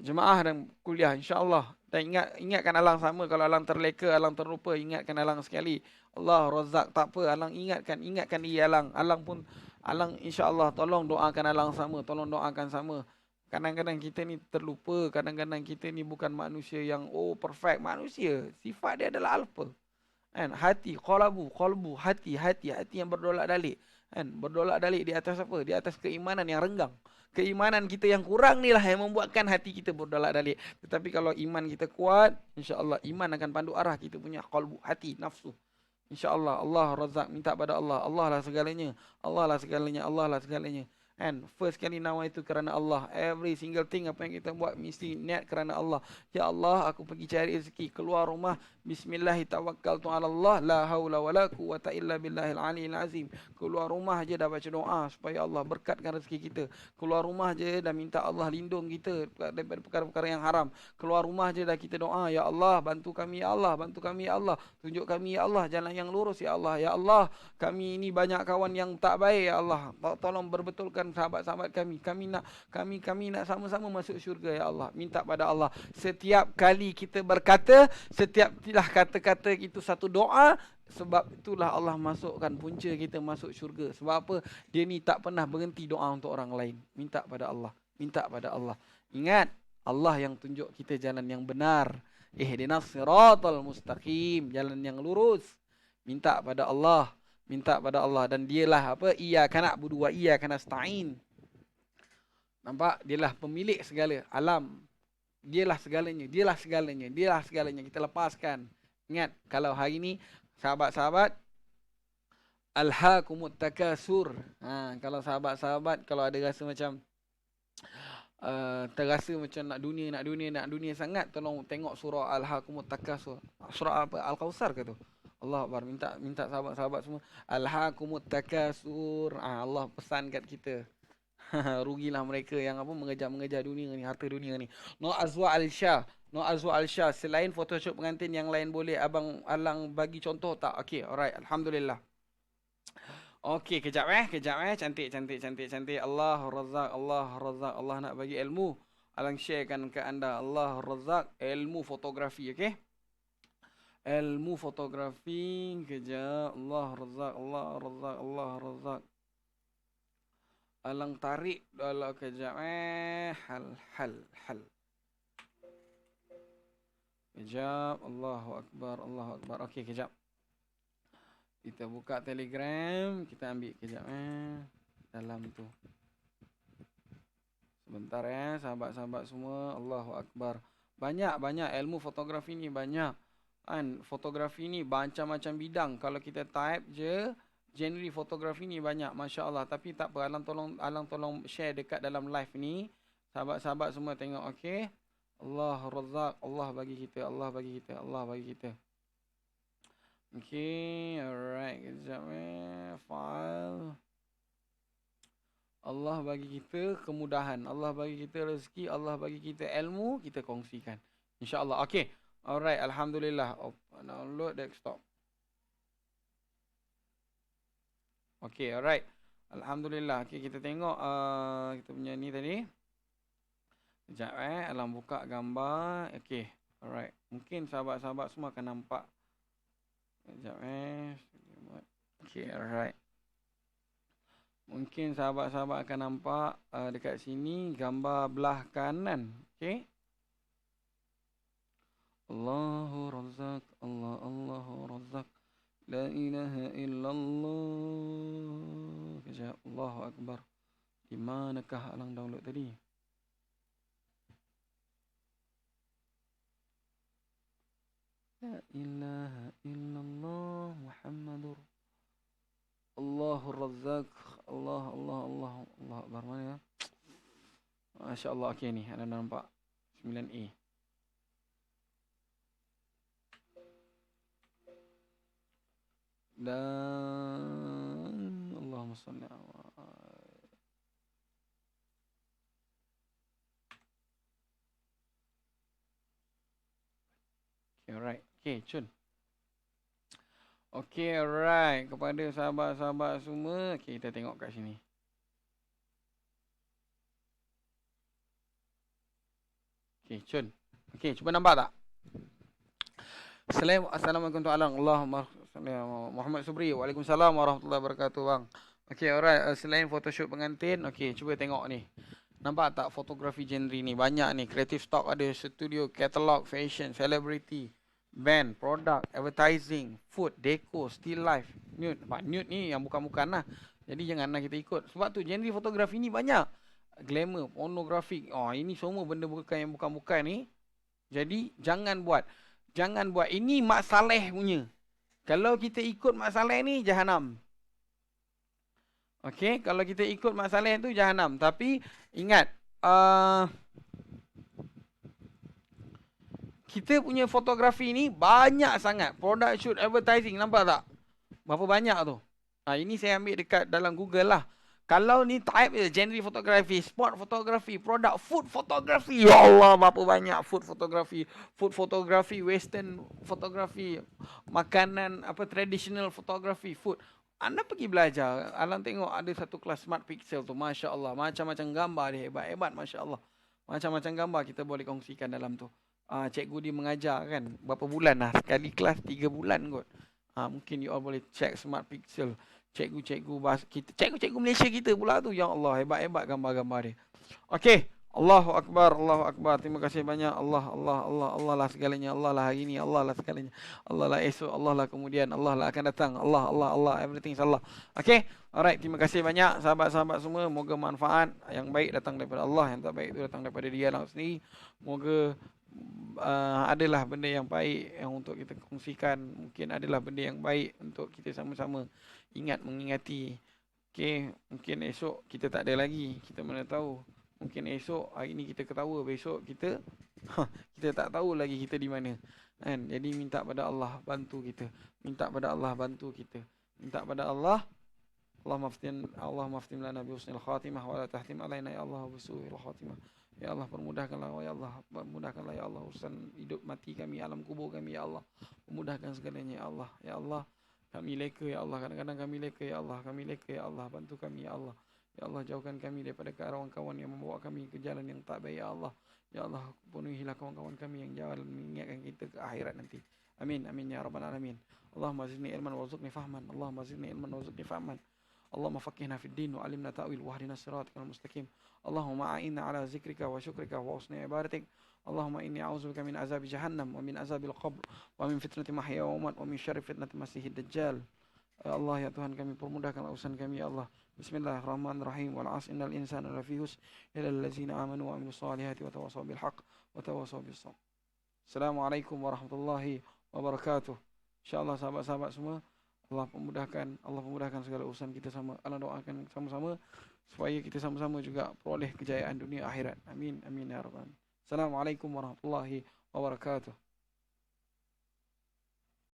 Speaker 1: jemaah dan kuliah, InsyaAllah. Dan ingatkan Alang sama. Kalau Alang terleka, Alang terlupa, ingatkan Alang sekali. Allah razak. Tak apa, Alang ingatkan diri Alang. Alang insyaAllah tolong doakan Alang sama. Tolong doakan sama. Kadang-kadang kita ni terlupa. Kadang-kadang kita ni bukan manusia yang perfect. Manusia. Sifat dia adalah alfa. Kan? Hati. Qalbu. Hati yang berdolak-dalik. Kan? Berdolak-dalik di atas apa? Di atas keimanan yang renggang. Keimanan kita yang kurang ni lah yang membuatkan hati kita berdolak-dalik. Tetapi kalau iman kita kuat, insyaAllah iman akan pandu arah kita punya qalbu, hati, nafsu. InsyaAllah Allah razak. Minta pada Allah. Allah lah segalanya. And first kali nawa itu kerana Allah. Every single thing apa yang kita buat mesti niat kerana Allah. Ya Allah, aku pergi cari rezeki, keluar rumah, bismillahirrahmanirrahim, la haula wala quwata illa billahil aliyil azim. Keluar rumah je dah baca doa supaya Allah berkatkan rezeki kita. Keluar rumah je dah minta Allah lindung kita daripada perkara-perkara yang haram. Keluar rumah je dah kita doa, ya Allah, bantu kami ya Allah, tunjuk kami ya Allah jalan yang lurus ya Allah. Ya Allah, kami ini banyak kawan yang tak baik ya Allah. Tolong berbetulkan sahabat-sahabat kami. Kami nak sama-sama masuk syurga ya Allah. Minta pada Allah. Setiap kali kita berkata, setiap kata-kata itu satu doa, sebab itulah Allah masukkan punca kita masuk syurga. Sebab apa? Dia ni tak pernah berhenti doa untuk orang lain. Minta pada Allah. Ingat, Allah yang tunjuk kita jalan yang benar. Ihdinas siratal mustaqim, jalan yang lurus. Minta pada Allah. Dan dialah apa? Iyyaka na'budu wa iyyaka nasta'in. Nampak? Dialah pemilik segala alam. Dialah segalanya. Kita lepaskan. Ingat, kalau hari ni sahabat-sahabat, alhaakumut takasur. Kalau sahabat-sahabat kalau ada rasa macam terasa macam nak dunia sangat, tolong tengok surah alhaakumut takasur. Surah apa? Al-Kausar ke tu? Allah Akbar. Minta sahabat-sahabat semua, alhaakumut takasur. Allah pesan kat kita. Rugilah mereka yang mengejar dunia ni, harta dunia ni. Nur Azwa Alsya, selain photoshoot pengantin yang lain boleh abang Alang bagi contoh tak? Okey, alright, alhamdulillah. Okey, kejap. Cantik. Allah razak. Allah nak bagi ilmu. Alang sharekan ke anda. Allah razak ilmu fotografi, okey? Ilmu fotografi. Kejap. Allah razak, Allah razak, Allah razak. Alang tarik dalam kejap. Hal. Kejap. Allahu Akbar, Allahu Akbar. Okey, kejap. Kita buka Telegram. Kita ambil kejap. Dalam tu. Sebentar sahabat-sahabat semua. Allahu Akbar. Banyak ilmu fotografi ni banyak. Kan fotografi ni macam-macam bidang. Kalau kita type je genre fotografi ni banyak, masya-Allah. Tapi tak apa, alang tolong share dekat dalam live ni. Sahabat-sahabat semua tengok, okey. Allah Razzaq, Allah bagi kita, Allah bagi kita, Allah bagi kita. Okey, alright, kejap file. Allah bagi kita kemudahan, Allah bagi kita rezeki, Allah bagi kita ilmu, kita kongsikan. Insya-Allah. Okey. Alright, alhamdulillah. Download desktop. Okey, alright. Alhamdulillah. Okey, kita tengok kita punya ni tadi. Sekejap alam buka gambar. Okey, alright. Mungkin sahabat-sahabat semua akan nampak. Sekejap Okey, alright. Mungkin sahabat-sahabat akan nampak dekat sini gambar belah kanan. Okey. Allahu Razzaq, Allahu Razzaq. La ilaha illallah. Kejap, Allahu Akbar. Di manakah alang download tadi? La ilaha illallah Muhammadur Allahu Razzaq. Allah Akbar. Mana ya? Masya-Allah. Okey ni, anda nampak 9A. Dan Allahumma salli ala. Okay, alright. Okay, cun. Okay, alright. Kepada sahabat-sahabat semua, okay, kita tengok kat sini. Okay, cun. Okay, cuba nampak tak? Assalamualaikum warahmatullahi wabarakatuh. Muhammad Subri. Waalaikumsalam warahmatullahi wabarakatuh, bang. Okay, alright. Selain photoshoot pengantin, okay, cuba tengok ni. Nampak tak fotografi genre ni? Banyak ni. Creative stock ada, studio, catalog, fashion, celebrity, band, product, advertising, food, deco, still life, nude. Nampak nude ni yang bukan-bukan lah. Jadi janganlah kita ikut. Sebab tu genre fotografi ni banyak. Glamour, pornografik. Oh, ini semua benda bukan yang bukan-bukan ni. Jadi jangan buat. Jangan buat. Ini Mak Saleh punya. Kalau kita ikut Mak Saleh ni, jahanam. Okey, kalau kita ikut Mak Saleh tu, jahanam. Tapi, ingat. Kita punya fotografi ni banyak sangat. Product shoot, advertising. Nampak tak? Berapa banyak tu? Ini saya ambil dekat dalam Google lah. Kalau ni type je, genre fotografi, sport fotografi, produk food fotografi. Ya Allah, berapa banyak food fotografi, western fotografi, makanan apa traditional fotografi, food. Anda pergi belajar, alang tengok ada satu kelas Smart Pixel tu, Masya Allah. Macam-macam gambar dia, hebat-hebat, Masya Allah. Macam-macam gambar kita boleh kongsikan dalam tu. Cikgu dia mengajar kan, berapa bulan lah, sekali kelas 3 bulan kot. Mungkin you all boleh check Smart Pixel. Cikgu-cikgu Malaysia kita pula tu. Ya Allah, hebat-hebat gambar-gambar dia. Okey. Allahu Akbar, Allahu Akbar. Terima kasih banyak. Allah lah segalanya. Allah lah hari ni, Allah lah segalanya. Allah lah esok, Allah lah kemudian, Allah lah akan datang. Allah, everything is Allah. Okey. Alright, terima kasih banyak sahabat-sahabat semua. Moga manfaat. Yang baik datang daripada Allah, yang tak baik itu datang daripada dia lah sendiri. Moga adalah benda yang baik yang untuk kita kongsikan. Mungkin adalah benda yang baik untuk kita sama-sama mengingati. Okey, mungkin esok kita tak ada lagi. Kita mana tahu. Mungkin esok hari ni kita ketawa, besok kita tak tahu lagi kita di mana. Kan? Jadi minta pada Allah bantu kita. Minta pada Allah bantu kita. Minta pada Allah maftim lana bi husnil khatimah wa la tahtim alaina ya Allah bi su'il khatimah. Ya Allah, permudahkanlah ya Allah, permudahkanlah ya Allah urusan hidup mati kami, alam kubur kami ya Allah. Permudahkan segalanya ya Allah. Ya Allah, kami leka ya Allah, kadang-kadang kami leka ya Allah, kami leka ya Allah, bantu kami ya Allah. Ya Allah, jauhkan kami daripada kawan-kawan yang membawa kami ke jalan yang tak baik, ya Allah. Ya Allah, penuhilah kawan-kawan kami yang jalan mengingatkan kita ke akhirat nanti. Amin, amin ya rabbal alamin. Allahumma zidni ilman warzuqni fahman. Allahumma zidni ilman warzuqni fahman. Allahumma faqihna fid din wa alimna ta'wil wa hdina siratal mustaqim. Allahumma a'inna ala zikrika wa syukrika wa husni ibadatik. Allahumma inni a'udzubika min azabi jahannam wa min azabil qabr wa min fitnati mahya wa mamat wa min syarri fitnati masiihid dajjal. Ya Allah, ya Tuhan kami, permudahkanlah urusan kami, ya Allah. Bismillahirrahmanirrahim. Wal 'asri innal insana lafi khusr illa allazina amanu wa amilus solihati wa tawassaw bil haqq wa tawassaw bis sabr. Assalamualaikum warahmatullahi wabarakatuh. Insyaallah sahabat-sahabat semua, Allah memudahkan segala urusan kita sama. Allah doakan sama-sama supaya kita sama-sama juga peroleh kejayaan dunia akhirat. Amin, amin ya rabbal alamin. Assalamualaikum warahmatullahi wabarakatuh.